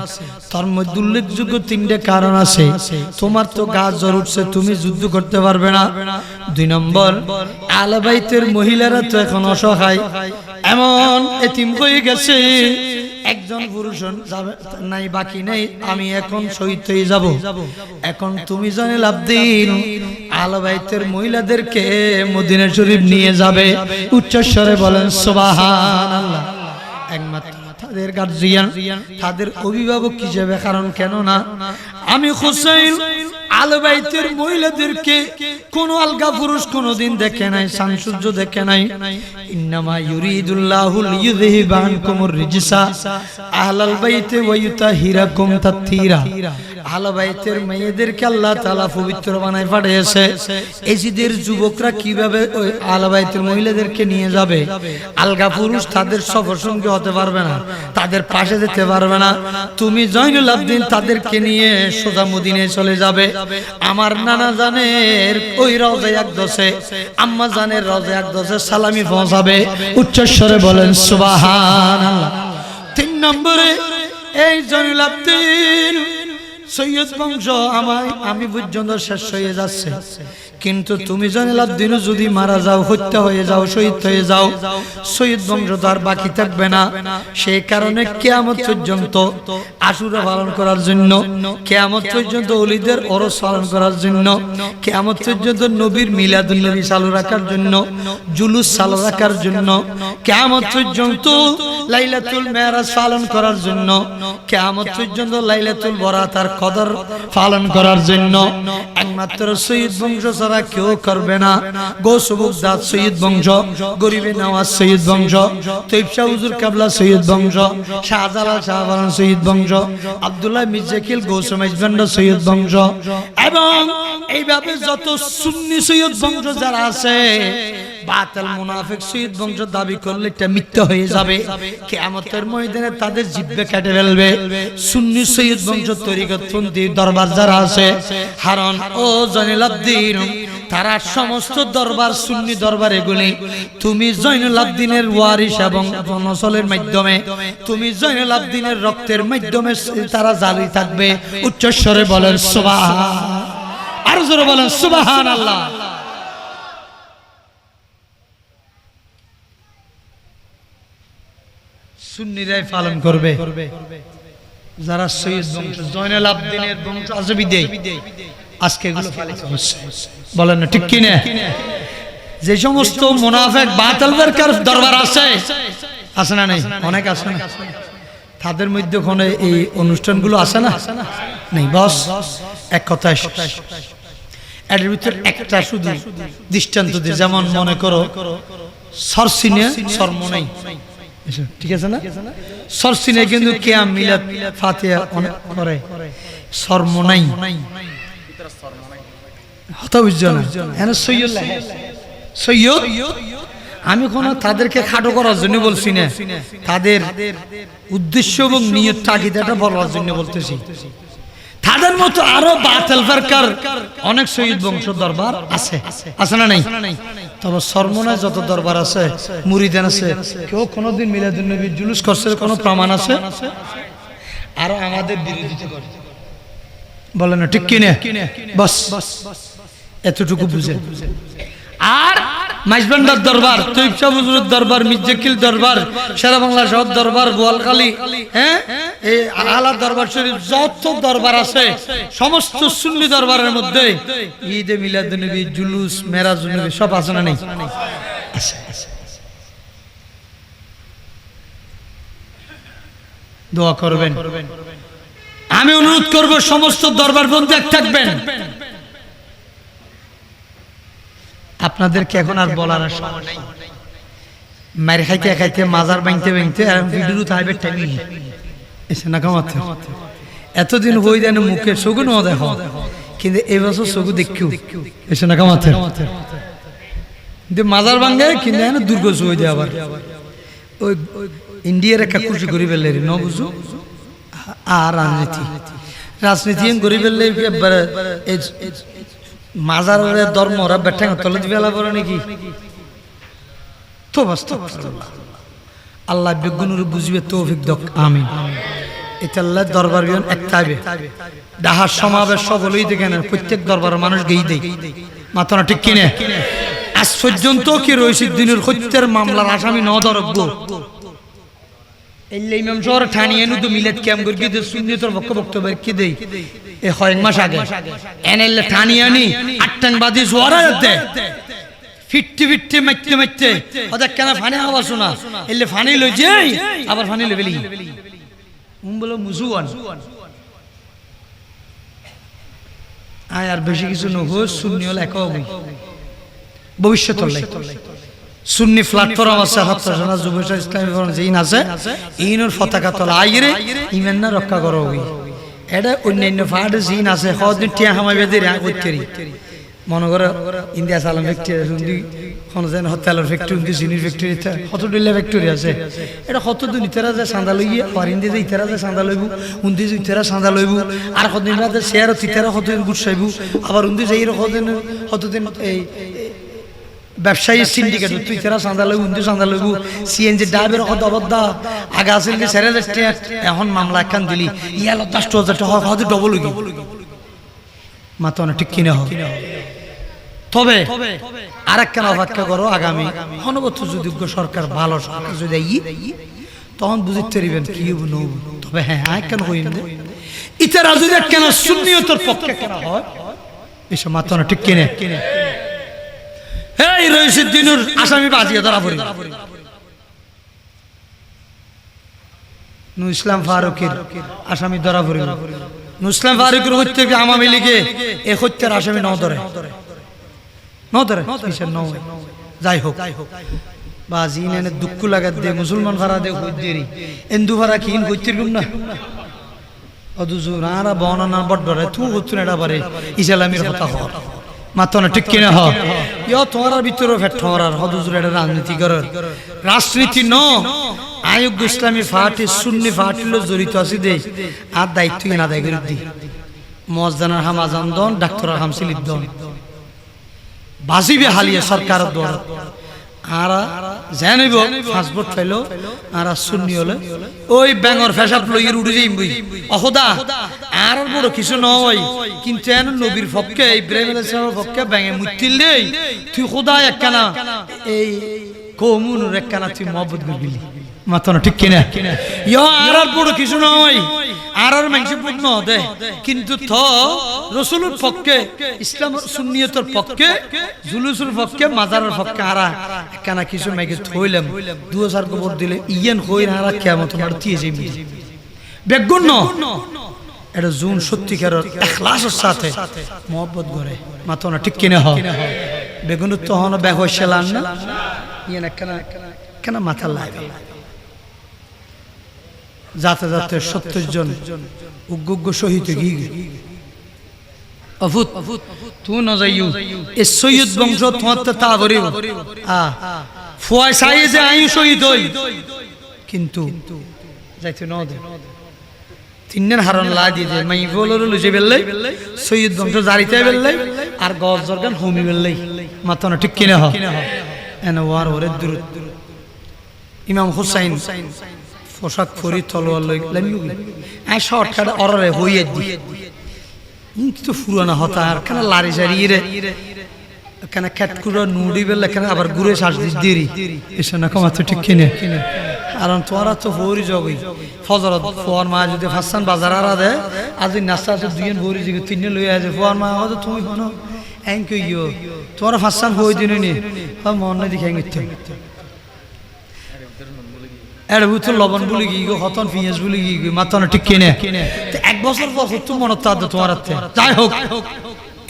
তার মধ্যে উল্লেখযোগ্য তিনটা কারণ আছে। তোমার তো গা জ্বর উঠছে, তুমি যুদ্ধ করতে পারবে না। 2 নম্বর, আহলে বাইতের মহিলারা তো এখন অসহায়, এমন এতিম হয়ে গেছে, একজন পুরুষ নাই, বাকি নেই, আমি এখন শহীদ হয়ে যাব। এখন তুমি জয়নুল আবদিন আহলে বাইতের মহিলাদেরকে মদিনা শরীফ নিয়ে যাবে। উচ্চস্বরে বলেন সুবহানাল্লাহ। একমাত্র তাদের গার্জিয়ান, তাদের অভিভাবক হিসেবে, কারণ কেন না আমি হুসাইন আহলে বাইতের মহিলাদেরকে কোন আলগা পুরুষ কোনদিন দেখে নাই, সানসূর্য দেখে নাই। ইন্নামা ইউরিদুল্লাহু লিইয়ুযহিবা আনকুমুর রিজসা আহলাল বাইতি ওয়া ইউতাহিরাকুম তাতহীরা। আহলে বাইতের মেয়েদেরকে আল্লাহ তাআলা পবিত্র বানায় পাঠিয়েছে। এজিদের যুবকরা কিভাবে ওই আহলে বাইতের মহিলাদেরকে নিয়ে যাবে? আলগা পুরুষ তাদের সফরসঙ্গী হতে পারবে না, তাদের পাশে যেতে পারবে না। তুমি জয়নুল আবদিন তাদেরকে নিয়ে সোজা মদিনায় চলে যাবে। আমার নানা জানের ওই রওজায়ে আকদসে, আম্মা জানের রওজায়ে আকদসে সালামি পৌঁছাবে। উচ্চস্বরে বলেন সুবহানাল্লাহ। 3 নম্বরে, এই জয়নুল আবদিন সৈয়দ বংশ আমি পর্যন্ত শেষ হয়ে যাচ্ছে, কিন্তু তুমি জয়নুল আবদিন যদি মারা যাও, হত্যা হয়ে যাও, শহীদ হয়ে যাও, সৈয়দ বংশ তো আর বাকি থাকবে না। সেই কারণে কিয়ামত পর্যন্ত আশুরা পালন করার জন্য, কিয়ামত পর্যন্ত ওলিদের ওরস পালন করার জন্য, কিয়ামত পর্যন্ত নবীর মিলাদুন নবী চালু রাখার জন্য, জুলুস চালু রাখার জন্য, কিয়ামত পর্যন্ত লাইলাতুল মেরাজ পালন করার জন্য, কিয়ামত পর্যন্ত লাইলাতুল বরাত আর কদর পালন করার জন্য একমাত্র সৈয়দ বংশ ছাড়া কেউ করবে না। গৌসবুক দাদ সৈয়দ বংশ, গরিবে নওয়াজ সৈয়দ বংশ, তৈব শাহ হুজুর কাবলা সৈয়দ বংশ, শাহজালাল শাহবারান সৈয়দ বংশ, আব্দুল্লাহ মির্জাকিল গৌসমাইজবান্ড সৈয়দ বংশ, এবং এইভাবে যত সুন্নি সৈয়দ বংশ যারা আছে, বাতিল মুনাফিক সৈয়দ বংশ দাবি করলে এটা মিথ্যা হয়ে যাবে। কিয়ামতের ময়দানে তাদের জিহ্বা কেটে ফেলবে। সুন্নি সৈয়দ বংশ তরিকতপন্থী দরবার যারা আছে, হারন ও জয়নুল আবদিন, তারা সমস্ত দরবার সুন্নি দরবার এগুলি তুমি জয়নুল আবদিনের ওয়ারিস এবং নসলের মাধ্যমে, তুমি জয়নুল আবদিনের রক্তের মাধ্যমে তারা জারি থাকবে। উচ্চস্বরে বলেন সুবহান, আর জোরে বলেন সুবহানাল্লাহ। সুন্নিরাই পালন করবে, যারা সৈয়দ বংশ জয়নুল আবদিনের বংশ আজবি দেই, আজকে এগুলো পালিত হচ্ছে। বলেন না ঠিক কি না? যে সমস্ত মুনাফিক বাতিল ফিরকার দরবার আছে, আছে না নাই? অনেক আছে না? তাদের মধ্যে কোনে এই অনুষ্ঠানগুলো আছে না? নেই। বস এক কথা, এর ভিতর একটা শুধু দৃষ্টান্ত দিয়ে, যেমন মনে করো সরসিনে সরমনাই, ঠিক আছে না? সরসিনে কিন্তু কিয়াম মিলাদ ফাতিহা অনেক করে, সরমনাই হতা বুঝছো না? এখানে সৈয়দ সৈয়দ, আমি কোনো তাদেরকে খাটো করার জন্য বলছি না, তাদের উদ্দেশ্য এবং নিয়ত তাগিদাটা বলার জন্য বলতেছি। তাদের মতো আরো বাতিল ফিরকার অনেক সৈয়দ বংশ দরবার আছে, আছে না নাই? তবে সরমনায় যত দরবার আছে, মুরিদান আছে, কেউ কোনোদিন মিলাদুন নবী জুলুস করছে কোনো প্রমাণ আছে? আরো আমাদের বিরোধিতা করে, বলেন না ঠিক কি না? বস এতটুকু বুঝেন। আর মাইজবান্ডার দরবার, তৈব শাহ হুজুরের দরবার, মির্জাকিল দরবার, সারা বাংলা শহর দরবার, বোয়ালখালী, হ্যাঁ, এই আলা দরবার শরীফ, যত দরবার আছে সমস্ত সুন্নি দরবারের মধ্যে ঈদে মিলাদুন নবী, জুলুস, মেরাজুন নবী সব আছে না নেই? আছে। দোয়া করবেন, আমি অনুরোধ করব সমস্ত দরবার বন্ধ থাকবেন। আপনাদেরকে এখন আর বলার সময় নাই। মার খাইতে খাইতে, মাজার ভাঙতে ভাঙতে আর ভিডিও তাইবে টাইম এসে না কামাতে। এতদিন হই দেন মুখে শগুন দেখো, কিন্তু এই বছর শগু দেখিও এসে না কামাতে। যে মাজার ভাঙ্গে কিনে এনে দুর্গ হয়ে যায় আবার ওই ইন্ডিয়ার একটা খুশি করি ফেললে ন বুঝু আর রাজনীতি করি ফেললে মাজারের ধর্ম ওরা বেঠা তলে বেলা পড়ে নাকি তো বাস্তব আল্লাহ বেগুনুর বুঝবে তৌফিক দক আমিন এটা আল্লাহ দরবার বিয়ন একটাবে ডাহার সমাবেশ সকলেই দেখেন প্রত্যেক দরবার মানুষ গেই দেয় মাথা না ঠিক কিনে আজ পর্যন্ত কি রশিদ দিনের হত্যার মামলার আসামি ন ধরব এই ইমাম শহর ঠানিয়ে নুদু মিলাদ ক্যাম্প করে দিয়ে সুন্নিয়তের পক্ষ বক্তব্য কি দেই এই কয়েক মাস আগে এনএল ঠানিয়ানি আটটাংবাদী জোয়ারা দে ফিটটি ফিটটি মাইতে মাইতে ওদের কেন ফানি আওয়াজ শোনা এলে ফানি লই যাই আবার ফানি লেভেলি বলো মুজুয়ান আয় আর বেশি কিছু নহো সুন্নি হল এক ভবিষ্যৎ সুন্নি প্ল্যাটফর্ম আছে হত্যাশনা যুব ইসলামী ফোরাম যেইন আছে ইনোর পতাকা তলা আইরে ইমান না রক্ষা করো এটা অন্যান্য ফাড যেইন আছে হদিন টিয়া হামাই বেদে রা করতেরি মনে করো ইন্ডিয়া সালাম ফ্যাক্টরি শুনদি কোনজন হত্যালর ফ্যাক্টরি উন্দি জিনির ফ্যাক্টরি কত ডিলে ফ্যাক্টরি আছে এটা কত দিন ইতারা যে সান্দা লইয়ে আর ইন্দি যে ইতারা যে সান্দা লইবু উন্দি যে ইতারা সান্দা লইবু আর কতদিন বাদে শেয়ার ইতারা কতদিন গুছাইবু আবার উন্দি যে কতদিন এই ব্যবসায়ী সিন্ডিকেট তুই তেরা সান্দা লইবু উন্দি সান্দা লইবু সিএনজি ড্রাইভার কত অবদা আগে আসিল কি সেরে এখন মামলা একখান দিলি ইয়া 10,000 টাকা হয়তো ডবল হই মাথা না ঠিক কিনা হবে তবে আরেকখান অপেক্ষা করো আগামী অনবর্তী যোগ্য সরকার ভালো সরকার যদি তখন বুঝতে পারবেন কি হবো নব তবে হ্যাঁ কেন হইন ইতারা যদি কেন সুন্নিয়তের পক্ষে কেন হয় এসব মাথা না ঠিক কিনে এই রশিদ দিনুর আসামি বাজিয়ে ধরা পড়ি নু ইসলাম ফারুকের আসামি ধরা পড়ি নু ইসলাম ফারুকের হত্যা কি আওয়ামী লীগে এই হত্যার আসামি ন ধরে যাই হোক বাজি এনে দুঃখ লাগাত দে মুসলমান ভাড়া দে হইদেরি এন্দু ভাড়া কিন হইতিরগুম না অদুজুর আরা বর্ণনা বড় তু হচ্ছে না বারে ইসলামের কথা হ মাত্র না ঠিক কিনা হ ইয় তোমার ভিতরে ফেট তোমার হদুজুর এটা রাজনীতি করার রাজনীতি ন আয়োগ ইসলামী ফাটি সুন্নি ফাটিল জড়িত আছে দে আর দায়িত্ব না আদায় করে দি মসজানার হামাজান দন ডাক্তার হামসিলিদ দন বাজিবে হালিয়ে সরকার দর আর জানিব পাসপোর্ট পাইলো আর সুন্নি হলে ওই ব্যাঙর ফেসাব লইয়ের উড়ে যাইবই অহদা আর বড় কিছু নয় কিন্তু এন নবীর পক্ষে ইব্রাহিম আলাইহিস সালামের পক্ষে ব্যাঙে মুতিল দেই তুই খোদা একখানা এই কওমুর একখানা তুই মহব্বত করবি মাথা না ঠিক কিনা ইয়া আর বড় কিছু নয় আর মানুষ পূর্ণ দে কিন্তু থ রাসূলের পক্ষে ইসলাম সুন্নিয়তের পক্ষে জুলুসের পক্ষে মাজারের পক্ষে আরা কেনা কিছু মেগে থইলাম 2000 কবর দিলে ইয়েন হই না আর কিয়ামত মার দিয়ে যাইবি বেগুন এটা জুন সত্যিকারের ইখলাসের সাথে mohabbat করে মাথা না ঠিক কিনা হ বেগুন তো হন বেহশালান না ইয়েন কেনা মাথা লাগে যাতে যাতে 70 জন উগ্র শহীদ গিয়ে অভূত তু ন যাইও এ সৈয়দ বংশ তোমাতে তা ভরিব ফুয়াই সাইয়ে যে আয়ু শহীদ হই কিন্তু যাইতে ন দে তিনজন হারন লা দি দে মাই বলর লুজে বেললাই সৈয়দ বংশ জারিতে বেললাই আর গজ জরগান হোমি বেললাই মাথা না ঠিক কিনা হ এনা ওয়ার ওরে দুরুদ ইমাম হুসাইন পোশাক পরি তলোয়ার লই লামিও আই শর্টকাট অররে হইয়ে দি কিন্তু পুরানা হতা আর কেন লারি জারিয়ে কেন ক্যাটকুরা নুডি বেল কেন আবার ঘুরে শ্বাস দিরি এসে না কমা তো ঠিক কিনে কারণ তোরা তো ভরি যাবই ফজরত ফোয়ার মা যদি ফাসান বাজার আরা দে আজ নাস্তা তো দুইজন ভরি জিগে তিননে লই আছে ফোয়ার মা হয়তো তুমি হনো এন কইও তোরা ফাসান হই দিনে নি মন না দেখে গিতে এর ভিতর লবণ বলি গিয়ে হতন পিঁয়াজ বলি গিয়ে মাথা না ঠিক কিনে এক বছর পর হতো মনে তাদ তোমার হাতে যাই হোক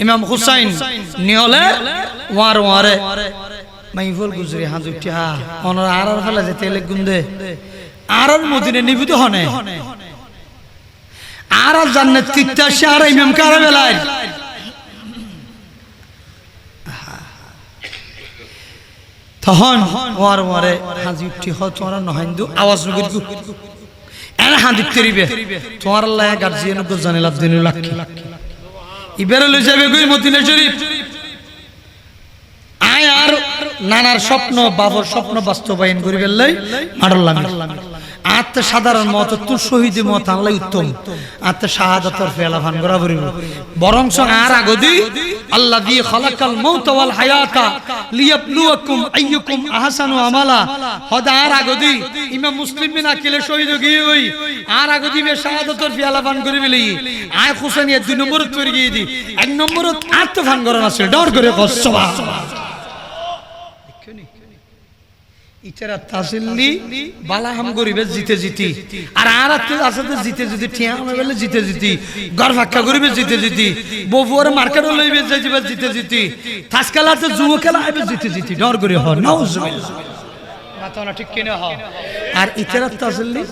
ইমাম হুসাইন নিয়লে ওয়ার ওয়ারে মাইফুল গুজরি হাঁ দুটি অনর আর ফেলা যে তেলে গুন্দে আর মদিনে নিবিত হনে আর জান্নাত তিতাশে আর ইমাম কারা বেলায় তখন ওয়ার ওয়ারে হাজি উঠি হয় তোমরা নহাইন্দু আওয়াজ নগর এনে হাঁদি তেরিবে তোমার আল্লাহ গার্জিয়ান কো জানিল আব্দিনুল লাকি ইবেরে লই যাবে কই মদিনা শরীফ আয় আর নানার স্বপ্ন বাবার স্বপ্ন বাস্তবায়ন করিবে লই মারলাম আত্ম সাধারণ মত তুই শহীদ মত আল্লাহ উত্তম আত্ম শাহাদাতর ফেলা ফান করা বরিব বরংস আর আগদি আল্লাহ দিয়ে খলাকাল মাউত ওয়াল হায়াতা লিয়াবলুয়াকুম আইয়ুকুম আহসানু আমালা হদা আর আগদি ইমাম মুসলিম বিন আকিলে শহীদ গিয়ে ওই আর আগদি বে শাহাদাতর ফেলা ফান করিবে লই আয় হুসাইনিয়া 2 নম্বর তৈরি গিয়ে দি 1 নম্বর আত্ম ফান করা আছে ডর করে কস সুবহানাল্লাহ ইতারা তাসিল্লি বালাহাম গরিবে জিতে জিতি আর আসাতে জিতে জিতি ঠিয়া হবে বলে জিতে জিতি গর ফাক্কা গরিবে জিতে জিতি বউর মার্কেট লইবে যাইবে জিতে জিতি তাসকালাতে জুয়ো খেলা হবে জিতে জিতি ডর করে হ নাউজুবিল্লাহ মাথা না ঠিক কিনা হ আর ইতারা তাসিল্লি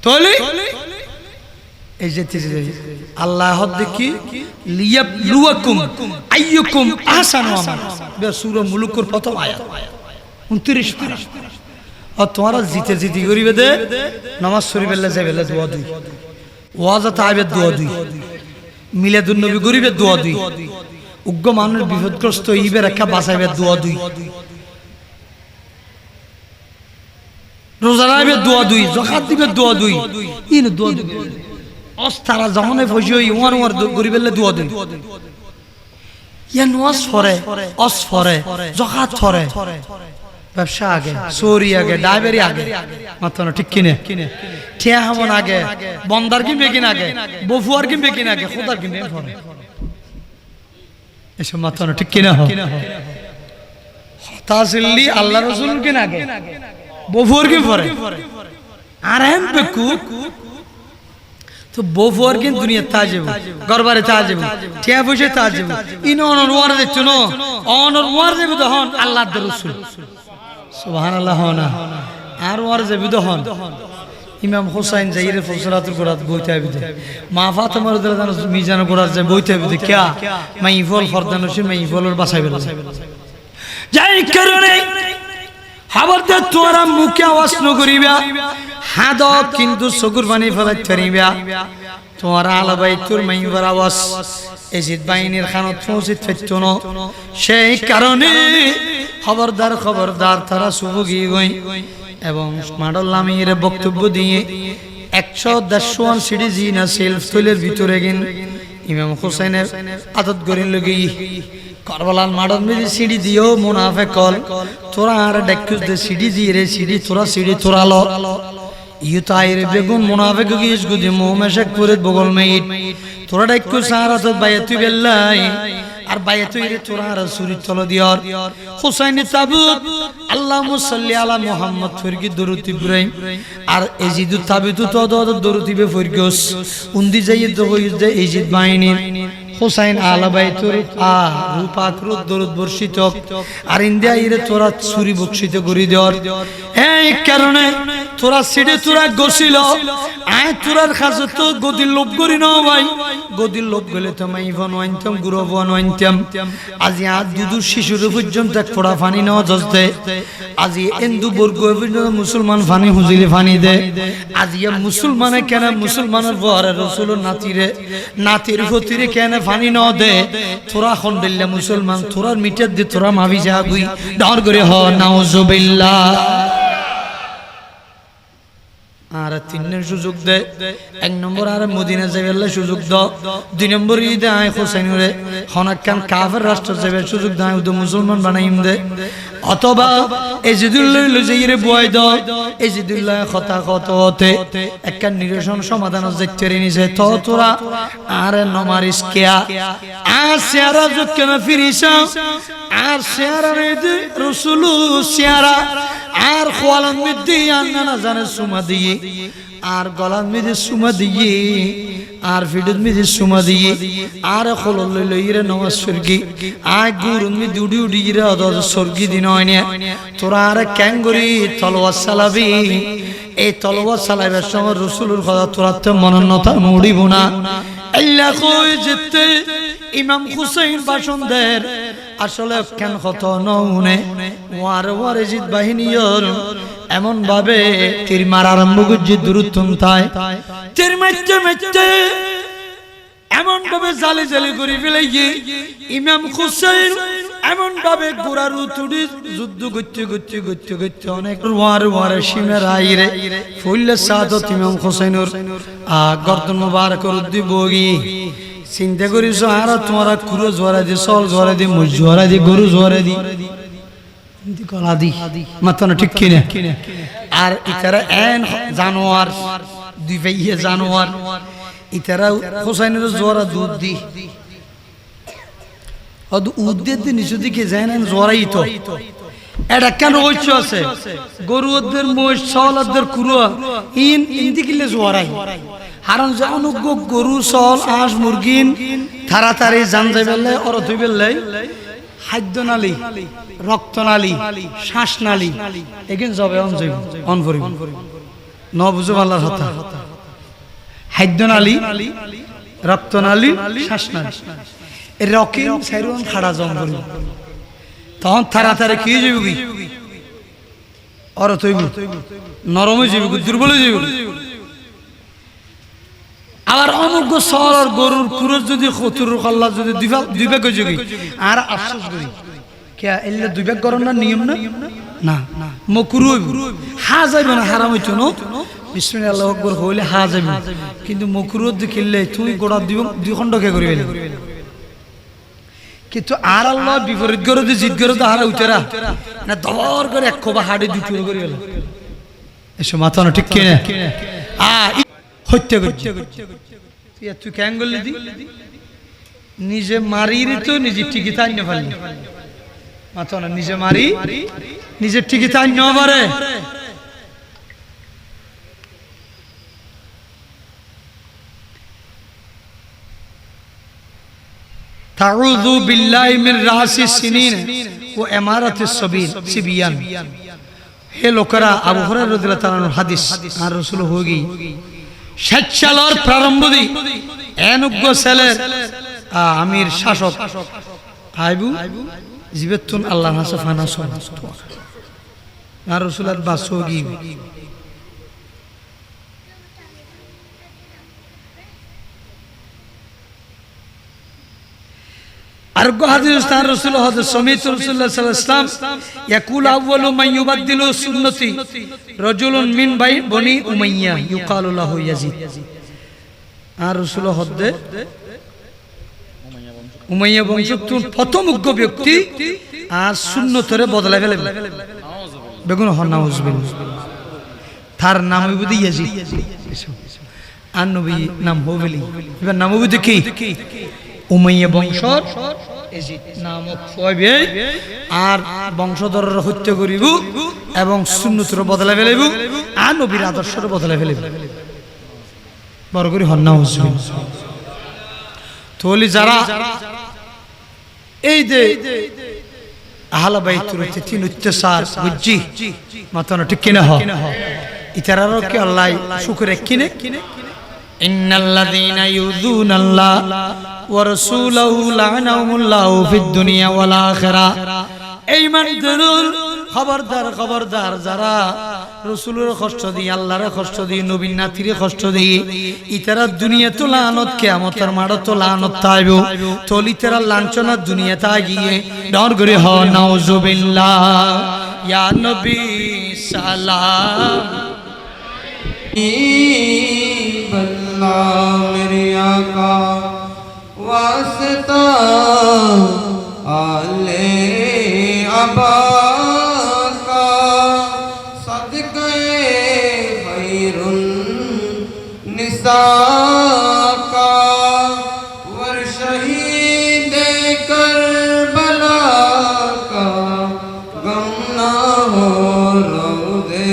তোলি এই যে আল্লাহ দেখি লিয়াবলুয়াকুম আইয়ুকুম আহসানু আমালা বে সূরা মুলুকের প্রথম আয়াত 29 পারা আর তোমরা জিতে জিতি করিবে দে নামাজ শরীফেল্লা যাবেলে দোয়া দুই ওয়াজ তাইবে দোয়া দুই মিলাদুন নবী করিবে দোয়া দুই উগ্র মানুষ বিপদগ্রস্ত ইবে রাখা বাঁচাইবে দোয়া দুই রোজা রাখবে দোয়া দুই যাকাত দিবে দোয়া দুই ইন দোয়া দুই অস্তারা যখনই ফসি হই ওয়ান ওয়ার গরিবেলে দোয়া দেন ইয়া নওয়াজ পড়ে অস পড়ে যাকাত পড়ে ব্যবসা আগে চোরি আগে ডাইবেরি আগে মাত্র ঠিক কিনে ঠিয়া হামন আগে বন্দার কিনবে কিন আগে বফুয়ার কিনবে কিন আগে খোদার কিনবে পড়ে এসব মাত্র ঠিক কিনা হ তাসিল্লি আল্লাহ রাসূল কিন আগে বফুয়ার কি পড়ে আর এম বেকু তো বফুয়ার কিন দুনিয়া তাজেব গরবারে তাজেব ঠিয়া বসে তাজেব ইন অনর ওয়ার দেখছো না অনর ওয়ার দেবে তখন আল্লাহর রাসূল সুবহানাল্লাহ না আর ওয়ার দেবে তখন ইমাম হুসাইন যাইরে ফজলাতুল কুরাত বইতে আবিদে মা ফাতেমা রাদিয়াল্লাহু আনহা মিজান কুরাত যে বইতে আবিদে কিয়া মাইফল ফরদানসি মাইফলর বাসাইবে যাই কারণে খবরদার তোরা মুখে আওয়াজ ন করিবা হাদ কিন্তু চকুর পানি ফেলাই ফেরিবা তোমার আলাবাই তোর মাইবার আওয়াজ এজিদ বাহিনীর খানত পৌঁছিত ফেরতো না সেই কারণে খবরদার তারা সুবগি গই এবং মাডল্লামির বক্তব্য দিয়ে 100-150 সিডি জিনা সেলফ তোলের ভিতরে গিন ইমাম হুসাইনের আদত গরিন লগি কারবালার মাডল মেজি সিডি দিও মুনাফিক কল তোরা আর ডাকুস দে সিডি দিয়ে রে সিডি তোরা লো ইউতাইর বেগুন মুনাফিক গিস গুদি মোমেশক পুরে বগল মেইট তোরা ডাকু সারাত বায়াতু বিল্লাহ আর বায়াতু রে তোরা রাসূলের তল দিয়ার হুসাইনের তাবুত আল্লাহুম্মা সাল্লি আলা মুহাম্মদ ফরকি দরুদ ইব্রাহিম আর এজিদু তাবিতু তো দরুদ ইবে ফরগস উন্দি যাইয়ে তো হই যে এজিদ বাহিনীর হুসাইন আলা বাইতুর রূপাকৃত দরুদ বর্ষিত আর ইন্ডিয়া ইরে তোরা ছুরি বর্ষিত করি দেওয়ার এই কারণে তোরা সিডে তোরা গছিল আয় তোরার কাছে তো গদির লোভ করি না ভাই গদির লোভ গেলে তো মাইফন ওয়াইনতাম গুরবন ওয়াইনতাম আজি আজ দুদু শিশুর পর্যন্ত এক ফোড়া পানি নেওয়া জজতে আজি হিন্দু বর্গ পর্যন্ত মুসলমান পানি হুজিলে পানি দে আজি মুসলমানে কেন মুসলমানের বহরে রাসূলের নাতির ফতিরে কেন পানি ন দে তোরা খন্ডল্লা মুসলমান তোরার মিটার দে তোরা মাভি যা গুই ডর করে হ নাউজুবিল্লাহ আর 3 সুযোগ দে 1 নম্বর আর মদিনা যাইবেলে সুযোগ দাও 2 নম্বর ঈদে আয় হুসাইনরে হনাকান কাফের রাষ্ট্র যাবে সুযোগ দাও উদ মুসলমান বানাইম দে অথবা এজিদুল্লাহ লজাইরে বয় দাও এজিদুল্লাহ কথা হতে একটা নিরসন সমাধান দেখতে নিছে তো তোরা আর নমারিস কিয়া আর সিয়ারা যুক্কেন ফিরিসা আর সিয়ারা রে রাসূল সিয়ারা আর খোয়ালান মিদ্দি আন্না জানে সুমা দিয়ে আর গলান মিদে সুমা দিয়ে আর ফিডুদ মিদে সুমা দিয়ে আর খোলল লইরে নমাজ সরগি আয় গুরুন মি দুডি উডিরে অদ সরগি দিন হয়নি তোরা আর ক্যাঙ্গরি তলোয়ার চালাবি এই তলোয়ার চালাইবার সময় রাসূলের কথা তোরা তো মনন্নতা মুড়িব না আল্লাহ কই যেতে ইমাম হুসাইন ভাষণ দেন আসলে কেন কত নউনে ওয়ার জিদ বাহিনীর এমন ভাবে তীর মারা আরম্ভ করছে দূরত্বম তাই তীর মারতে মারতে এমন ভাবে জালি জালি করে ফেলেছে ইমাম হুসাইন এমন ভাবে গোড়ার উতুড়ি যুদ্ধ করতে করতে করতে করতে অনেক ওয়ার সীমের আইরে ফুল্লে সাদত ইমাম হুসাইনের গর্দন মুবারকের উদ্দীবগি চিন্তা করিস আর তোমারা কুরো জোয়ারা দি সল জোয়ারা দি মুজ জোয়ারা দি গরু জোয়ারা দি গলা দি মাথা না ঠিক কিনে আর ইতারা এন জানোয়ার দুই ভাইয়ে জানোয়ার ইতারা হুসাইনের জোয়ারা দুধ দি অদ উদ্দের দিন নিচু দিকে যায় না জোয়ারাই তো এটা কেন হইছে আছে গরু ওদের মোষ সল ওদের কুরো ইন দিকিলে জোয়ারাই হারন যে অনুজ্ঞ গরু সল আঁশ মুরগিন তাড়াতাড়ি জান যাইবেলে অর ধুইবেলে খাদ্য নালী রক্ত নালী শ্বাস নালী এগিন যাবে অন ভরি ন বুঝো আল্লাহর কথা খাদ্য নালী রক্ত নালী শ্বাস নালী এ রকিম সাইরুন খাড়া জম ভরি তখন তাড়াতাড়ি কি যাবি অর থইব নরম হয়ে যাবি দুর্বল হয়ে যাবি আর অনুজ্ঞ সর আর গরুর কুরস যদি খতুর আল্লাহ যদি দুই ভাগ হয়ে যাবি আর আফসোস করি কে এলে দুই ভাগ করার না নিয়ম না না মকরু হা যাইবে না হারাম হইতো না বিসমিল্লাহ আল্লাহু আকবার হইলে হা যাইবে কিন্তু মকরু দেখিলে তুই গোড়া দুই খণ্ড কে করিবে কিন্তু আর আল্লাহ বিপরীত করে দি জিদ করে তো হারা উঠেরা না দর করে এক খোবা হাড়ি দুটো করে গেল এসব মাথা না ঠিক কিনে হত্যা করছে তুই কেন করলি দি নিজে মারি তো নিজে টিকি তাই না পারলি মাথা না নিজে মারি নিজে টিকি তাই না পারে তাউযু বিল্লাহি মিন রাসি সিনিন ওয়া ইমারাতিস সিবিয়ান হে লোকেরা আবু হুরায়রা রাদিয়াল্লাহু তাআলার হাদিস আর রাসূল হোগি 60 সালের প্রারম্ভ দি এনুগ্য ছেলের আমির শাসক আইবু জিবেতুন আল্লাহ হাসাফানা আর রাসূলের বাসোগি আরগো হাদিস তার রাসূল হযরত সামিত রাসূলুল্লাহ সাল্লাল্লাহু আলাইহি ওয়াসাল্লাম ইয়াকুল আউয়ালু মান ইউবাদদিলু সুন্নতি রাজুলুন মিন বনি উমাইয়া ইউকালু লাহু ইয়াজিদ আর রাসূল হদ্দে উমাইয়া বংশোত্তর প্রথম উগ্র ব্যক্তি আর সুন্নতরে বদলাই ফেলে বেগুন নাউজুবিল্লাহ তার নাম হইবদি ইয়াজিদ আর নবী নাম হবেলি এবার নাম হইবদি কি উমাইয়া বংশর ইয়াজিদ নামক হইবে আর বংশধররা হত্যা করিব এবং সুন্নতরে বদলাই ফেলিব আর নবীর আদর্শরে বদলাই ফেলিব বড় করে নাউজুবিল্লাহ তোলি যারা এই যে আহলে বাইতুর তিন অত্যাচার বুঝছি মাতানো ঠিক কিনা হয় ইতারারও কি আল্লাহ শুকরে কিনে ইন্নাল্লাযীনা ইউযুনাল্লাহ ওয়া রাসূলাহু লা'নাহুমুল্লাহু ফিদ দুনিয়া ওয়াল আখিরা এই মানদরুল খবরদার যারা রাসূলের কষ্ট দিয়ে আল্লাহর কষ্ট দিয়ে নবীর নাতির কষ্ট দিয়ে ইতারা দুনিয়া তো লানত কিয়ামতের মাঠে তো লানত তাইব তলি তারা লাঞ্ছনা দুনিয়াতে গিয়ে ডর করে হ নাউজুবিল্লাহ ইয়া নবী সালাম बन्ना मेरे आका वास्ता आले अबा का सदक़े खैरुन निसा का वर शहीद करबला का गम ना हो रोज़े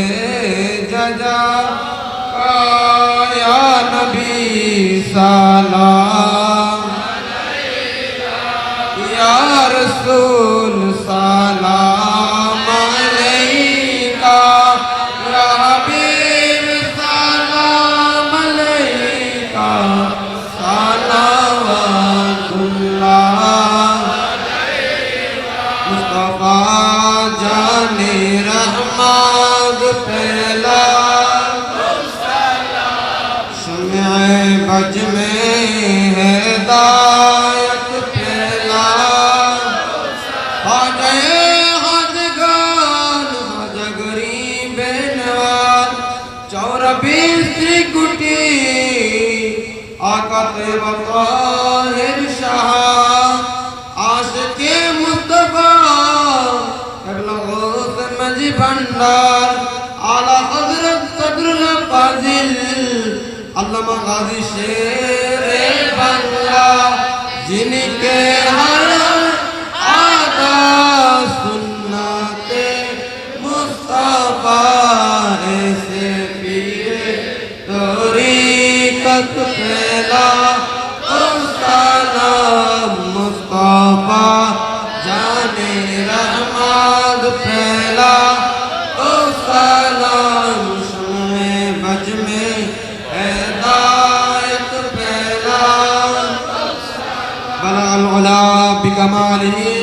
जजा सलाम या रसूल सलाम अलैका या हबीब सलाम अलैका सलाम ताक़े व ताहिर शाह आशिक़े मुस्तफ़ा अबलग़ोस मजी भंडार आला हज़रत सदरुल फाज़िल अल्लामा गाज़ी शेरे बंगला जिनके हर आदा सुन्नते मुस्तफ़ा ऐसे पीरे तरीक़त फैला उसका नाम मुस्तफ़ा जाने रहमत फैला उसका नाम शम्मे बज में हिदायत फैला बलगल उला बिकमालिही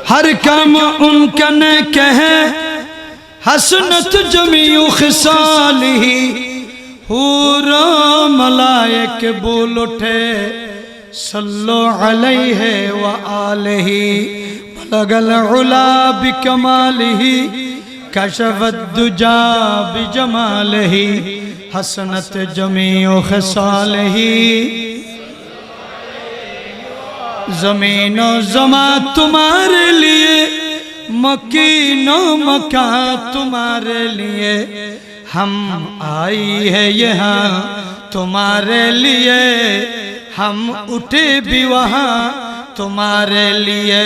हर काम उनका न कहे हसनत जमीउ खिसालिही हूरो मलाइक बोल उठे सल्लो अलैहि व आलिही बलगल उला बिकमालिही कशफत दुजा बिजमालिही हसनत जमीउ खिसालिही ज़मीनो ज़मा तुम्हारे लिए मकीनो मका तुम्हारे लिए हम आई है यहाँ तुम्हारे लिए हम उठे भी वहाँ तुम्हारे लिए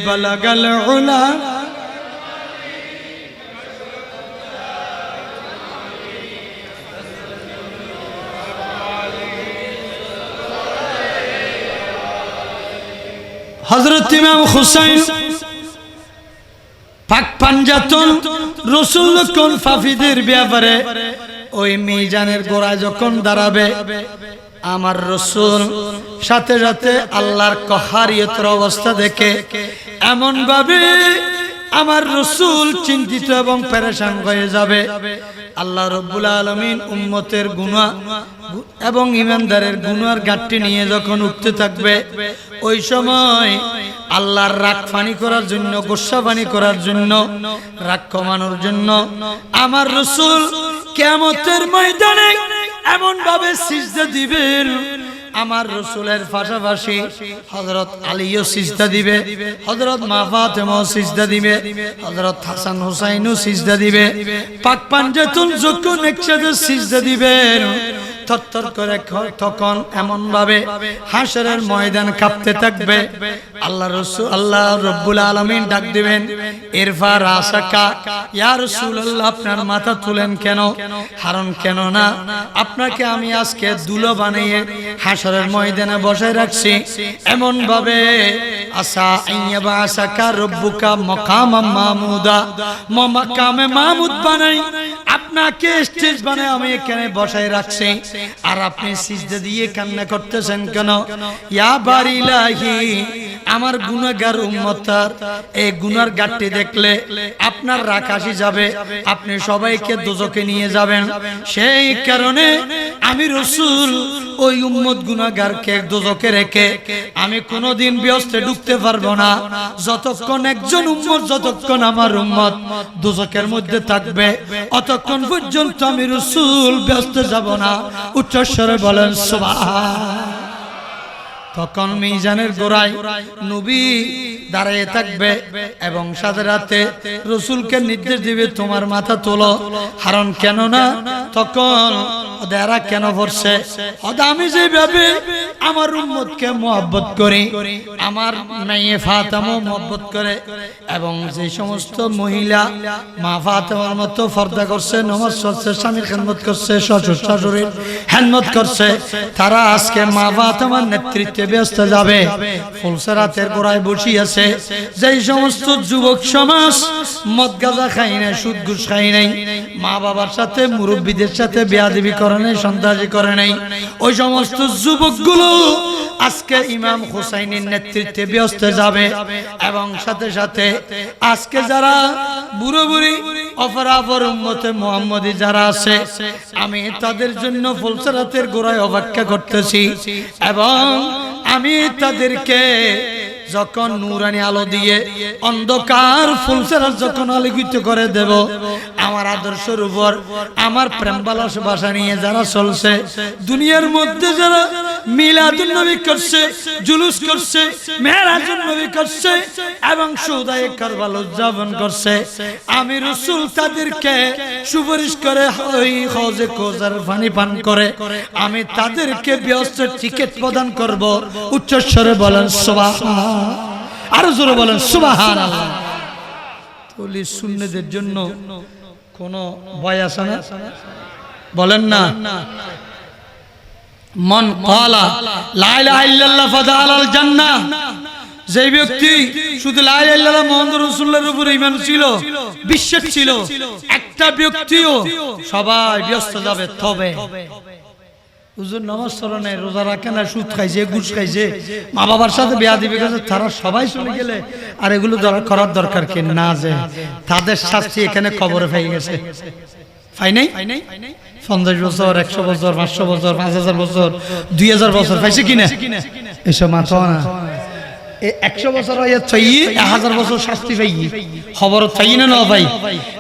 बलगल उला हजरत इमाम हुसैन पाक पांजातन रसूल कोन फाफिদের ব্যাপারে ওই মিজানের গোড়া যখন দাঁড়াবে আমার রাসূল সাথে সাথে আল্লাহর কহারিয়তের অবস্থা দেখে এমন ভাবে আমার রাসূল চিন্তিত এবং পেরেশান হয়ে যাবে আল্লাহ রাব্বুল আলামিন উম্মতের গুনাহ এবং ঈমানদারের গুনার গাঁটটি নিয়ে যখন উঠতে থাকবে ওই সময় আল্লাহর রাগ ফানি করার জন্য গোসা ফানি করার জন্য রাগ কমানোর জন্য আমার রাসূল কিয়ামতের ময়দানে এমন ভাবে সিজদা দিবেন আমার রাসূলের পাশাপাশি হযরত আলীও সিজদা দিবে হযরত মা ফাতেমাও সিজদা দিবে হযরত হাসান হুসাইনও সিজদা দিবে পাক পাঞ্জাতুন যখন একসাথে সিজদা দিবেন থরথর করে তখন এমন ভাবে হাশরের ময়দান কাঁপতে থাকবে আল্লাহ রাসূল আল্লাহ রাব্বুল আলামিন ডাক দিবেন ইরফা রাসাকা ইয়া রাসূলুল্লাহ আপনার মাথা তুলেন কেন হারন কেন না আপনাকে আমি আজকে দুলো বানিয়ে হাশরের ময়দানে বসায় রাখছি এমন ভাবে আসা আইয়াবা আসাকা রব্বুকা মাকামাম মাহমুদা মাকামে মাহমুদ বানাই আপনাকে স্টেজ বানায় আমি এখানে বসায় রাখছি আর আপনি সিজদা দিয়ে কান্না করতেছেন কেন ইয়া বারিলাহি আমার গুনাহগার উম্মতার এই গুনার গাঁটটি দেখলে আপনার রাগ আসি যাবে আপনি সবাইকে দোজখে নিয়ে যাবেন সেই কারণে আমি রাসূল ওই উম্মত গুনাহগারকে দোজখে রেখে আমি কোনোদিন ব্যস্তে ঢুকতে পারবো না যতক্ষণ একজন উম্মত যতক্ষণ আমার উম্মত দোজখের মধ্যে থাকবে অতক্ষণ পর্যন্ত আমি রাসূল ব্যস্ত যাব না উচ্চস্বরে বলেন সুবহান তখন মিজানের গোড়ায় নবী দাঁড়িয়ে থাকবে এবং সাথে রাতে রাসূলকে নির্দেশ দিবে তোমার মাথা তোলো কারণ কেন না তখন ওদেরা কেন পড়ছে আমি যেভাবে আমার উম্মতকে মহব্বত করি আমার মেয়ে ফাতেমা মহব্বত করে এবং যে সমস্ত মহিলা মা ফাতেমার মতো পর্দা করছে নামাজ পড়ছে স্বামীর খেদমত করছে শ্বশুর শাশুড়ির খেদমত করছে তারা আজকে মা ফাতেমার নেতৃত্বে ব্যস্ত যাবে ফুলসরাতের গোড়ায় বসে আছে যেই সমস্ত যুবক সমাজ মদ গাঁজা খায় না সুদ ঘুষ খায় নাই মা বাবার সাথে মুরব্বীদের সাথে বেয়াদবি করে নাই সন্ত্রাসী করে নাই ওই সমস্ত যুবকগুলো আজকে ইমাম হুসাইনের নেতৃত্বে ব্যস্ত যাবে এবং সাথে সাথে আজকে যারা বুড়ো বুড়ি অপরাপর উম্মতে মুহাম্মদী যারা আছে আমি তাদের জন্য ফুলসরাতের গোড়ায় অপেক্ষা করতেছি এবং আমি তাদেরকে যখন নূরানি আলো দিয়ে অন্ধকার ফুলসরাত যখন আলোকিত করে দেব আমার আদর্শের উপর আমার প্রেম ভালোবাসা নিয়ে যারা চলছে, দুনিয়ার মধ্যে যারা মিলাদুন নবী করছে, জুলুস করছে, মেরাজুন নবী করছে এবং শুহাদায়ে কারবালা উদযাপন করছে, আমি রাসূল তাদেরকে সুপারিশ করে ওই হৌজে কাউসার পানি পান করে আমি তাদেরকে ব্যস্ত টিকিট প্রদান করব। উচ্চস্বরে বলেন সুবহান, আরো জোরে বলেন সুবহানাল্লাহ। ওলি সুন্নতের জন্য কোন ভয় আছে না? বলেন না। মান ক্বালা লা ইলাহা ইল্লাল্লাহ ফাদালাল জান্নাহ, যে ব্যক্তি শুধু লা ইলাহা ইল্লাল্লাহ মুহাম্মদুর রাসূলুল্লাহর উপর ঈমান ছিল, বিশ্বাস ছিল, একটা ব্যক্তিও সবাই ব্যস্ত যাবে। তবে হুজুর নামাজ পড়ে, রোজা রাখে না, সুদ খাইছে, ঘুষ খাইছে, মা বাবার সাথে বেয়াদবি করেছে, তারা সবাই চলে গেলে আর এগুলো করার দরকার কি না? যে তাদের শাস্তি এখানে কবরে পেয়ে গেছে, পাই নাই? 50 বছর, 100 বছর, 500 বছর, 5000 বছর, 2000 বছর পাইছে কিনা? এসব মাথা না। 100 বছর 1000 বছর শাস্তি পাই, খবর পাই না? না ভাই,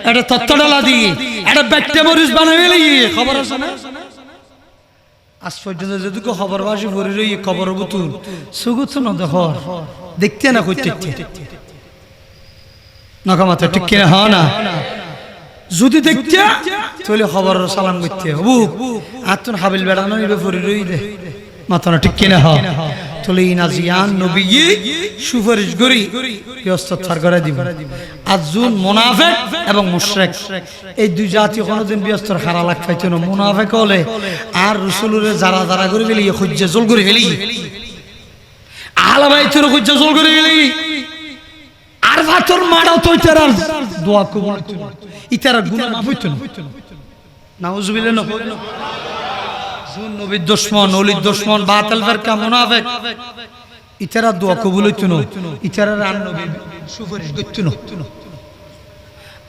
এটা তত্ত্বডালা দিয়ে এটা ব্যাটে মরিচ বানাবে খবর আছে না? আজ পর্যন্ত যেটুকু খবরবাসী ভরে রই খবর বুতুল সুগুত না দেখো, দেখতে না কইতে নকামাতে ঠিক কিনা? হ্যাঁ না, যদি দেখতে তাহলে খবর সালাম করতে হবু আতুন হাবিল বেড়ানো নিবে ভরে রই দে মাথা না ঠিক কিনা? হ্যাঁ তাহলে ইনাজিয়ান নবী সুপারিশ করি ব্যস্ত থার করে দিব। আজুন মুনাফিক এবং মুশরিক এই দুই জাতি কোনদিন ব্যস্ত খারা লাগ পাইতো না। মুনাফিক হলে আর রাসূলের যারা যারা করে ফেলি, খুজ্জা জল করে ফেলি, আহলে বাইতের খুজ্জা জল করে ফেলি, আর ভাতর মারাও তো ইতারা দোয়া কবুল ইতারা গুনাহ মাফ হইতো না। নাউজুবিল্লাহ না জুন নবীর দুশমন, ওলির দুশমন, বাতিল ফিরকা, মুনাফিক ইতারা দোয়া কবুল হইতো না, ইতারা আর নবী সুপারিশ করতো না।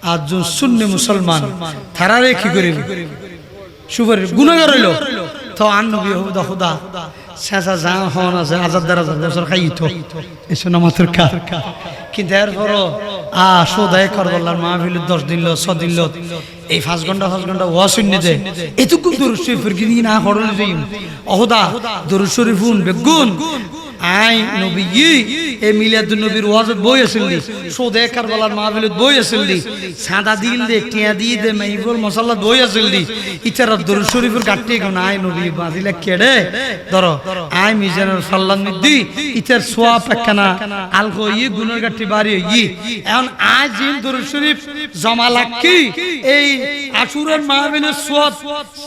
আর যে সুন্নি মুসলমান তারারে কি করিল সুপারিশ গুনাহগার হইল তো আর নবী হুদা খুদা শেষা যা হন আছে হাজার দেড় হাজার বছর খাইতো এসো নামাজের কা। কিন্তু এরপরও সদায় কারবালার মাহফিল 10 দিন 6 দিন এই 5 ঘন্টা ওয়া শুননি দে এতটুকু দরুদ শরীফের কি না হরল যাইম অহদা দরুদ শরীফুন বেগুন আই নবী এ মিলাদুন নবীর ওয়াজত বই আসলি সদায় কারবালার মাহফিলত বই আসলি সাদা দিল দে টিয়া দিয়ে দে মাইবুল মাসাল্লাহ বই আসলি ইতারা দরুদ শরীফের কাটতে কোন আই নবী বাজিলা কেড়ে ধরো আই মিজানুর সাল্লাম দি ইতার সোয়াব একখানা আলগো গুনার গাটি বাড়ি এখন আজ জিন দরুদ শরীফ জমা লাকি এই আশুরার মাহফিলের সোয়াব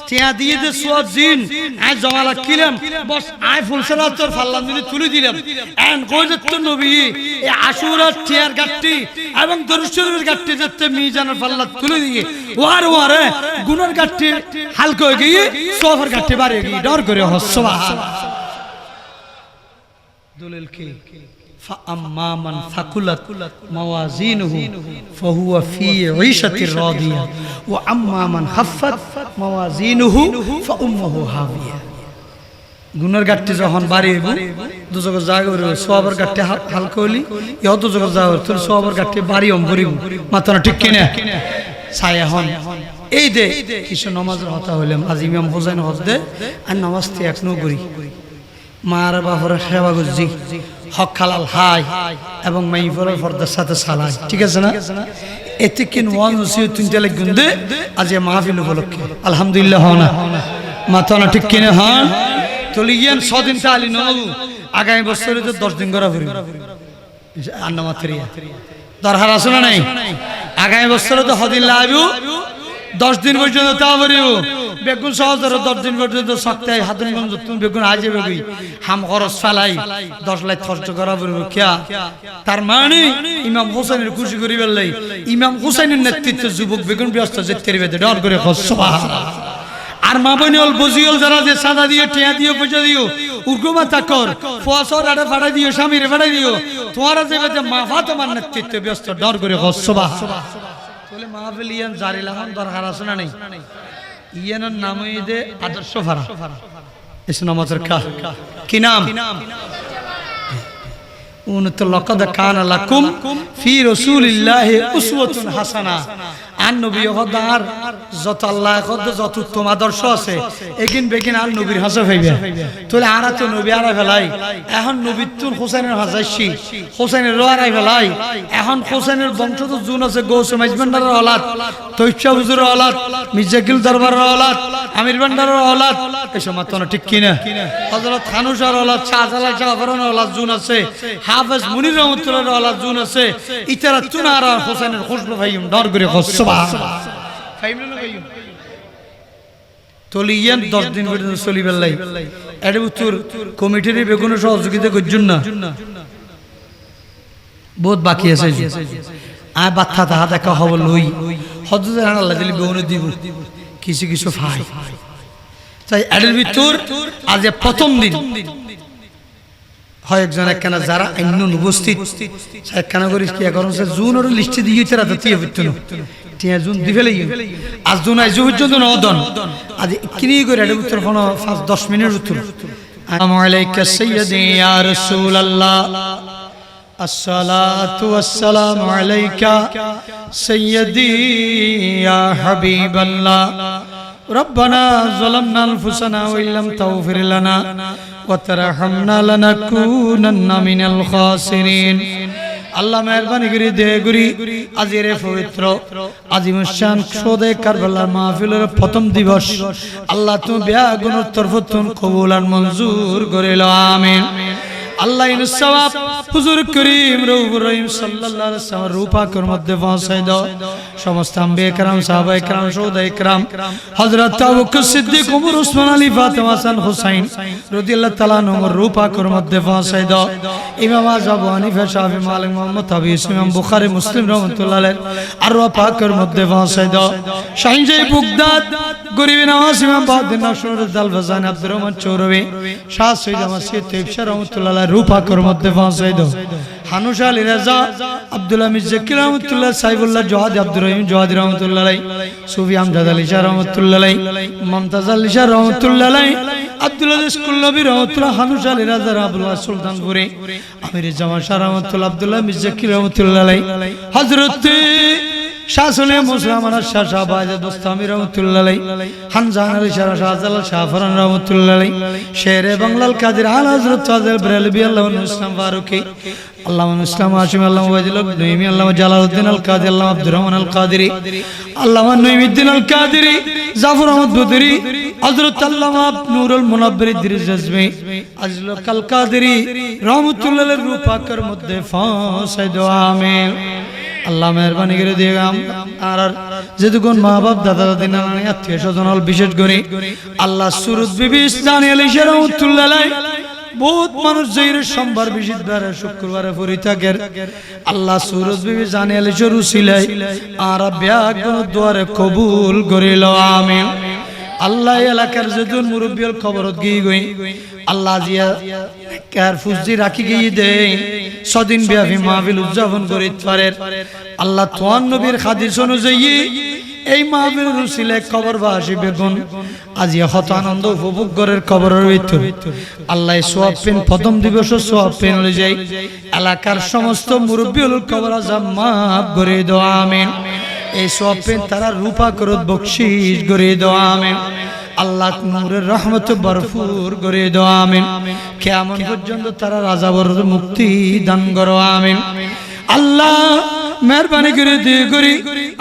টিয়া দিয়ে দে সোয়াব জিন আজ জমা লাকিলাম বস আই ফুলসরাতর ফাল্লাম দিনে তুলে দিলাম এন্ড কইজত নবী এই আশুরার টিয়ার গাটি এবং দরুদ শরীফের গাটি যাতে মিজানুর ফাল্লাত তুলে দিয়ে ওয়ারে গুনার গাটি হালকা হয়ে গিয়ে সোয়াবের গাটি বাড়ি গিয়ে ডর করে সুবহানাল্লাহ দলিল কি فأما من ثقلت موازينه فهو في عيشة راضية وأما من خفت موازينه فأمه هاوية গুনার গাট্টি যখন বাড়িব দুজকের জায়গা হইব সওয়াবের গাট্টি হালকা হইলি ইহ দুজকের জায়গা হইব তোর সওয়াবের গাট্টি বাড়ি ভরিব মাত্র ঠিক কিনা ছায়া হন এই দে কিছু নামাজের কথা হইলাম আজ ইমাম হোসেন হজ দে আর নামাজ তে এখনো করি মার বাপরে সেবা করছি হক হালাল হাই এবং মাইফরের পর্দার সাথে সালাই ঠিক আছে না এতে কিন ওয়ান ওসিয়ত তিনটা লাগুন দে আজ মাহফিল উপলক্ষে আলহামদুলিল্লাহ না মাথা না ঠিক কিনা হ্যাঁ তলিয়ান 6 দিন তালি নবু আগামী বছরে তো 10 দিন করা ফুরি আন্না মাত্রিয়া দরকার আছে না নাই আগামী বছরে তো হদিন লাইবু 10 দিন পর্যন্ত তা ভরিব বেগুন সহজের 10 দিন পর্যন্ত সপ্তাহে হাতনগঞ্জ তুমি বেগুন আজে বেগুই হাম খরচ ফালাই 10 লাখ খরচ করা পড়বে কিয়া তার মানে ইমাম হোসেনের খুশি করিবার লাই ইমাম হোসেনের নেতৃত্বে যুবক বেগুন ব্যস্ত যেতে রিবেতে ডর করে সুবহানাল্লাহ আর মা বনিল বজিল যারা যে সাদা দিয়ে টিয়া দিয়ে পয়সা দিও উর্গুমা তাকর ফসর আড়ে ফাড়া দিও স্বামীরে ফাড়া দিও তোমারা যেতে মাফা তোমার নেতৃত্বে ব্যস্ত ডর করে সুবহানাল্লাহ তাহলে মাহফিল ইয়ান জারি লাগান দরকার আছে না নাই ইয়ানের নাম দে আদর্শ ফারা এস নামাজের কি নাম উনত লাকাদ কানা লাকুম ফি রাসূলিল্লাহি উসওয়াতুন হাসানা আর নবী হদার যত আল্লাহ যত উত্তম আদর্শ আছে একিন বেকিন আর নবীর হাসে হইবে তাহলে আর তো নবী আড়াই ফেলাই এখন নবীর তুন হোসেনের হাজাইছি হোসেনের আড়াই ফেলাই এখন হোসেনের বংশধর জুন আছে গৌসে মাইজবান্ডারের অলাদ তৈশা হুজুরের অলাদ মির্জাকিল দরবারের অলাদ আমির ভান্ডারের অলাদ এসব মাত্র না ঠিক কিনা হযরত খানুসার অলাদ শাহজালাল জাফরের অলাদ জুন আছে হাফেজ মুনির রহমাতুল্লাহর অলাদ জুন আছে ইতারা তুনারা হোসেনের খুশবু ভাইম ডর করে সুবহানাল্লাহ ফাইমনা ভাইম তলিয়ান 10 দিন পর্যন্ত চলিবার লাই এর উত্তর কমিটির বেগুন সহযোগিতা করছেন না বহুত বাকি আছে আয় বাচ্চা তাহা দেখা খবর লই হযরত আল্লাহ দিলি বেগুন দিব কিছু কিছু ফাই তাই এর ভিতর আজ প্রথম দিন হয় একজন একখানা যারা অন্য উপস্থিত একখানা করিস কি এখন জুনের লিস্টে দিয়ে তারা দিয়ে ফিরতেন টিয়া জুন দি ফেলে আজ জুন আজ পর্যন্ত নদন আজ কিনি করে এর ভিতর কোনো 5-10 মিনিট উত্তর আসসালামু আলাইকা সাইয়্যিদি ইয়া রাসূলুল্লাহ আসসালাতু ওয়াসসালামু আলাইকা সাইয়্যিদি ইয়া হাবিবাল্লাহ ربنا ظلمنا أنفسنا وإن لم تغفر لنا وترحمنا لنكونن من الخاسرين আল্লাহ মেহরবানি করে দে গুরি আজিরে পবিত্র আজিমুশান শোদে কারবালার মাহফিলের প্রথম দিবস আল্লাহ তুমি বিয়া গুণর তরফতুন কবুল আর মঞ্জুর করে লও আমিন আল্লাহ ইন সওয়াব হুজুর করিম রউফুর রহিম সাল্লাল্লাহু আলাইহি ওয়াসাল্লাম রূপা কর মধ্যে পৌঁছাই দাও সমস্ত আম্বিয়া کرام সাহাবায়ে کرام শোদায়ে کرام হযরত আবু বকর সিদ্দিক ওমর ওসমান আলী ফাতেমা হাসান হুসাইন রাদিয়াল্লাহু তাআলা আনহুর রূপা কর মধ্যে পৌঁছাই দাও ইমাম আবু হানিফা শাফি মালিক মুহাম্মদ আবু ইসমাম বুখারী মুসলিম রাহমাতুল্লাহ আলাইহি আর রূপা কর মধ্যে পৌঁছাই দাও শাহিনজাই বুগদাদ গরিব নওয়াজ ইমাম বাহাদুর নশরুল দাল ফাজান আব্দুর রহমান চৌরবি শাহ সৈয়দ মাসিদ তৈবশা রাহমাতুল্লাহ রূপা কর মধ্যে পৌঁছাই দাও হানুস আলী রাজা আব্দুল্লাহ মির্জাকির রহমাতুল্লাহ সাইফুল্লাহ জওয়াদ আব্দুর রহিম জওয়াদি রহমাতুল্লাহ আলাইহি সুফি আমজাদ আলী শাহ রহমাতুল্লাহ আলাইহি মুমতাজ আলী শাহ রহমাতুল্লাহ আলাইহি আব্দুল্লাহ ইসকুল নবী রহমাতুল্লাহ হানুস আলী রাজা আব্দুল্লাহ সুলতানপুরি আমির জামান শাহ রহমাতুল্লাহ আব্দুল্লাহ মির্জাকির রহমাতুল্লাহ আলাইহি হযরত শাহ সুলেমান মুসলমান শাহ শাহবাজ দোস্তামি রহমাতুল্লাহ আলাইহি হানজান আলী শাহ শাহজালাল শাহ ফরান রহমাতুল্লাহ আলাইহি শেরে বাংলাল কাদের আলা হযরত ফাজল বেরেলভী আল্লাহু ইসলাম ফারুকি আল্লামা ইসলাম হাশিম আল্লামা ওয়াজিল নঈমি আল্লামা জালালউদ্দিন আল কাদি আল্লামা আব্দুর রহমান আল কাদেরী আল্লামা নঈমউদ্দিন আল কাদেরী জাফর আহমদ বদরি হযরত আল্লামা নূরুল মুনাব্বির ইদ্রিস রাজভী আজল কাল কাদেরী রহমাতুল্লাহ আলাইহি রূপাকার মধ্যে ফাঁসাই দাও আমিন আল্লাহ মেহরবানি করে দিগাম আর যেতুকুন মা বাপ দাদা দাদি নানা আত্মীয় স্বজন বিশেষ করে আল্লাহ সুরত বিবি ইসলামী আলী রহমাতুল্লাহ আলাইহি বহুত মানুষ জেরে সোমবার বৃহস্পতিবার শুক্রবারে পড়ি থাকে আল্লাহ সুরত বিবি জানি আলী রুসিলাই আর ব্যাগুন দুয়ারে কবুল করিল আমিন আল্লাহ এলাকার যেতুন মুরব্বির খবরত গই গই আল্লাহ জিয়া কার ফুজি রাখি গই দে সদিন ব্যাপী মাহফিল উদযাপন করিত পারে আল্লাহ তোয়ান নবীর হাদিস অনুযায়ী এই মাহফিল রুসিলে কবরবাসী বেগুন আজিয়া কত আনন্দ উপভোগ করার কবরের ভিতর আল্লাহ সওয়াব পেন প্রথম দিবস সওয়াব পেন লই যাই এলাকার সমস্ত মুরব্বির কবর আযাব মাফ করে দাও আমিন এই সওয়াব পেন তারা রূপা করত বকশিশ করে দাও আমিন আল্লাহ নূরের রহমত ভরপুর করে দাও আমিন কিয়ামত পর্যন্ত তারা রাজাবর মুক্তি দান করো আমিন আল্লাহ মেহরবানি করে দিয়ে করি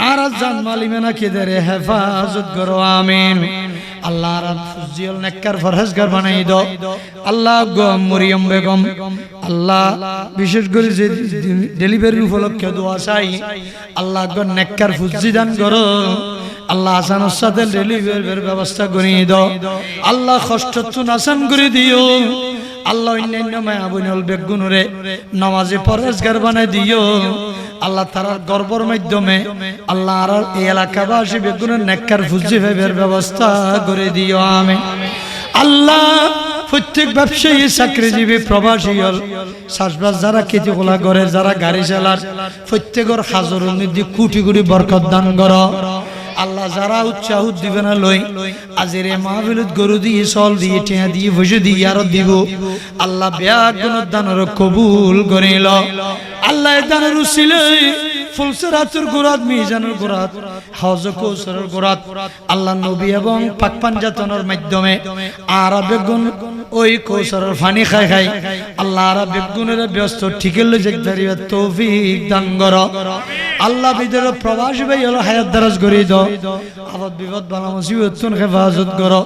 আর জান মালিমেনা কেদের হেফাজত করো আমিন আল্লাহ রাত ফুজিল নেককার ফরহেজগার বানাই দাও আল্লাহ গো মরিয়ম বেগম আল্লাহ বিশেষ করে যে ডেলিভারি উপলক্ষে দোয়া চাই আল্লাহ গো নেককার ফুজি দান করো আল্লাহ আসানোর সাথে ডেলিভারির ব্যবস্থা করে দাও আল্লাহ কষ্ট তুন আসান করে দিও আল্লাহ অন্যান্য মায়া বোনল বেগুনরে নামাজে পরহেজগার বানাই দিও আল্লাহ তারার গর্বর মাধ্যমে আল্লাহ আর এই এলাকাবাসী বেগুনের নেককার ফুজি ভাইবের ব্যবস্থা করে দিও আমিন আল্লাহ প্রত্যেক ব্যবসায়ী চাকরিজীবী প্রবাসী হল শ্বাসবাস যারা খেতিগুলা করে যারা গাড়ি চালার প্রত্যেকের হাজর নিধি কোটি কোটি বরকত দান করো আল্লাহ যারা উৎসাহ দিবে না লই আজিরে মাহফিলত গরু দিয়ে চল দিয়ে টিয়া দিয়ে বসে দিয়ে আর দিব আল্লাহ ব্যাগুন দানের কবুল করিল আল্লাহ দানের উসিলে ফুলসরাতুর গোরাত মিজানুর গোরাত হাউজ কৌসরের গোরাত আল্লাহ নবী এবং পাক পাঞ্জাতনের মাধ্যমে আরবে গুণ ওই কৌসরের পানি খাই খাই আল্লাহ আরবে গুণের ব্যস্ত ঠিকেল জেগদারি তৌফিক দান করো আল্লাহ বিদের প্রবাস ভাই হলো হায়াত দারাজ করি দাও আবাদ বিপদ বালা মুসিবত তুন হেফাজত করো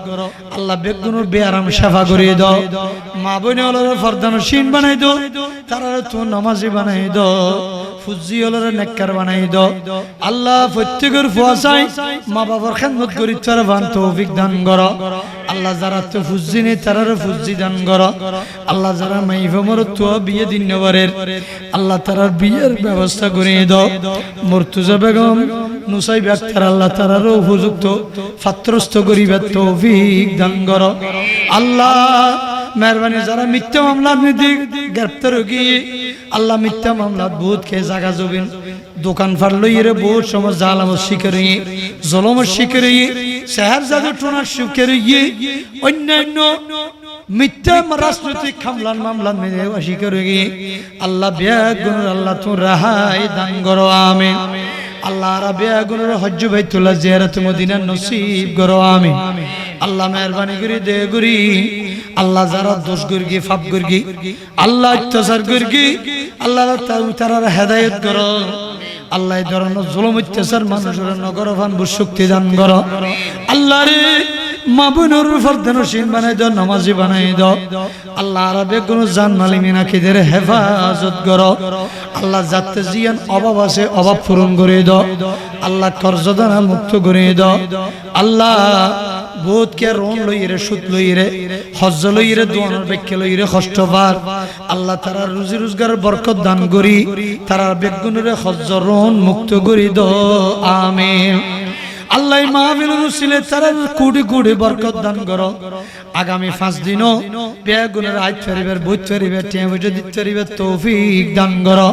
আল্লাহ বেগুনের বেআরাম সেবা করি দাও মা বোন হলো ফরদানো শিন বানাই দাও তারা তো নামাজি বানাই দাও ফুজি হলো নেককার বানাই দাও আল্লাহ প্রত্যেকের ফুয়াসাই মা বাবার খেদমত করি তার বান তৌফিক দান করো আল্লাহ যারা তো ফুজি নেই তারারও ফুজি দান করো আল্লাহ যারা মাইফমর তো বিয়ে দিন নেবারের আল্লাহ তারার বিয়ের ব্যবস্থা করে দাও মুর্তজা বেগম নুসাই ব্যক্তার আল্লাহ তারারও উপযুক্ত পাত্রস্থ করিবার তৌফিক দান করো আল্লাহ মেহরবানি যারা মিথ্যা মামলার নিদি গ্রেপ্তার গিয়ে আল্লাহ মিথ্যা মামলাত বহুত কে জায়গা জবিন দোকান ফার লইরে বহুত সময় জালামত শিকারি জলমত শিকারি শহর জাদু টোনার শিকারি অন্যান্য মিথ্যা রাজনৈতিক খামলান মামলান মেয়ে শিকারি আল্লাহ বেগুন আল্লাহ তো রাহাই দান করো আমিন আল্লাহ রাবিয়া গুনের হজ্জ বাইতুল্লাহ জিয়ারত মদিনা নসিব করো আমিন আল্লাহ মেহরবানি করে দে গুরি আল্লাহ যারা দোষ গর্গি ফাপ গর্গি আল্লাহ অত্যাচার গর্গি আল্লাহ তারার হেদায়েত করো আল্লাহ এই ধরনের জুলুম অত্যাচার মানুষের নগরভান শক্তি দান করো আল্লাহ রে মা বোনের ফরদানশীন বানাই দাও নামাজি বানাই দাও আল্লাহ আরবে কোন জান মালি মিনাকিদের হেফাজত করো আল্লাহ যাতে জিয়ান অভাব আছে অভাব পূরণ করে দাও আল্লাহ কর্জদানা মুক্ত করে দাও আল্লাহ বহুত কে রোন লইরে সুদ লইরে হজ্জ লইরে দোয়ানোর বেক্কে লইরে কষ্টবার আল্লাহ তারা রুজি রোজগার বরকত দান করি তারা বেগুনের হজ্জ রোন মুক্ত করি দাও আমিন আল্লাহ মাহফিল রুসিলে তারা কোটি কোটি বরকত দান করো আগামী 5 দিনও বেগুনের আইত ফেরিবার বইত ফেরিবার টিয়া বইতে দিতে ফেরিবার তৌফিক দান করো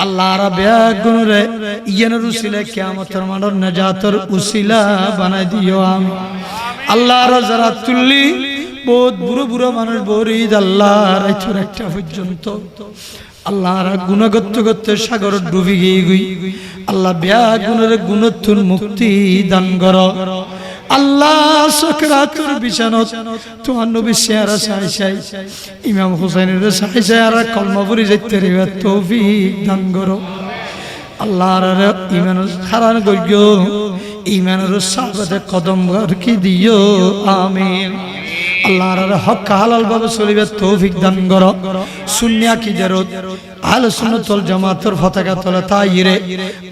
আল্লাহ রা বেগুনের ইয়ান রুসিলে কিয়ামতের মানর নাজাতের উসিলা বানাই দিও আমিন আল্লাহ রা যারা তুল্লি বহুত বুড়ো বুড়ো মানুষ বরিদ আল্লাহ রাইছর একটা পর্যন্ত আল্লাহ রা গুণগত করতে সাগর ডুবি গিয়ে গই আল্লাহ বেগুনের গুণতুন মুক্তি দান করো আল্লাহ সাকরাতুর বিছানত তোমার নবী চেহারা চাই চাই ইমাম হুসাইনের চাই চাই আর কলমা পড়ি যাইতে রিবা তৌফিক দান করো আল্লাহ রা ইমানের খারান করিও ইমানের সাহাবাতে কদম রাখি দিও আমিন আল্লাহর হক হালাল ভাবে চলিবে তৌফিক দান করো সুন্নি আকীদারত আহলে সুন্নাত ওয়াল জামাতের পতাকা তলে তাইরে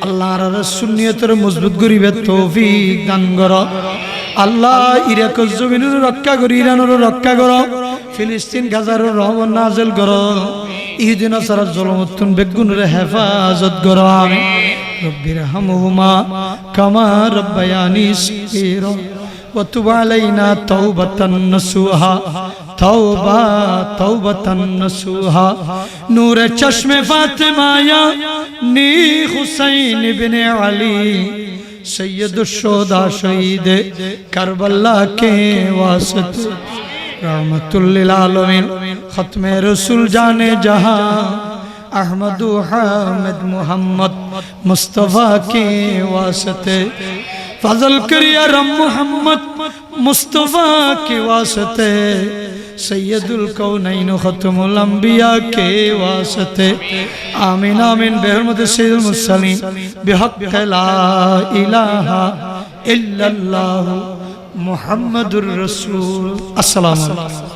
আল্লাহর সুন্নিয়তের মজবুত করিবে তৌফিক দান করো আল্লাহ ইরাক জমিনের রক্ষা করি ইরানের রক্ষা করো ফিলিস্তিন গাজার রহমত নাযিল করো ইহদিনা সারাত জুলুমতুন বেগুনের হেফাজত করো আমিন রব্বিরহামহুমা কামা রাব্বায়ানি সগীরা وتب علينا توبة نصوحا توبة توبة نصوحا نور چشم فاطمہ یا نی حسین بن علی سید الشہداء شہید کربلا کے واسطے رحمت للعالمین ختم رسول جانے جہاں احمد و حامد محمد مصطفیٰ کے واسطے فضل کریہ رب محمد مصطفیٰ کے واسطے سید الکونین ختم الانبیاء کے واسطے آمین آمین بحرمت سید المرسلین بحق لا الہ الا اللہ محمد الرسول السلام علیکم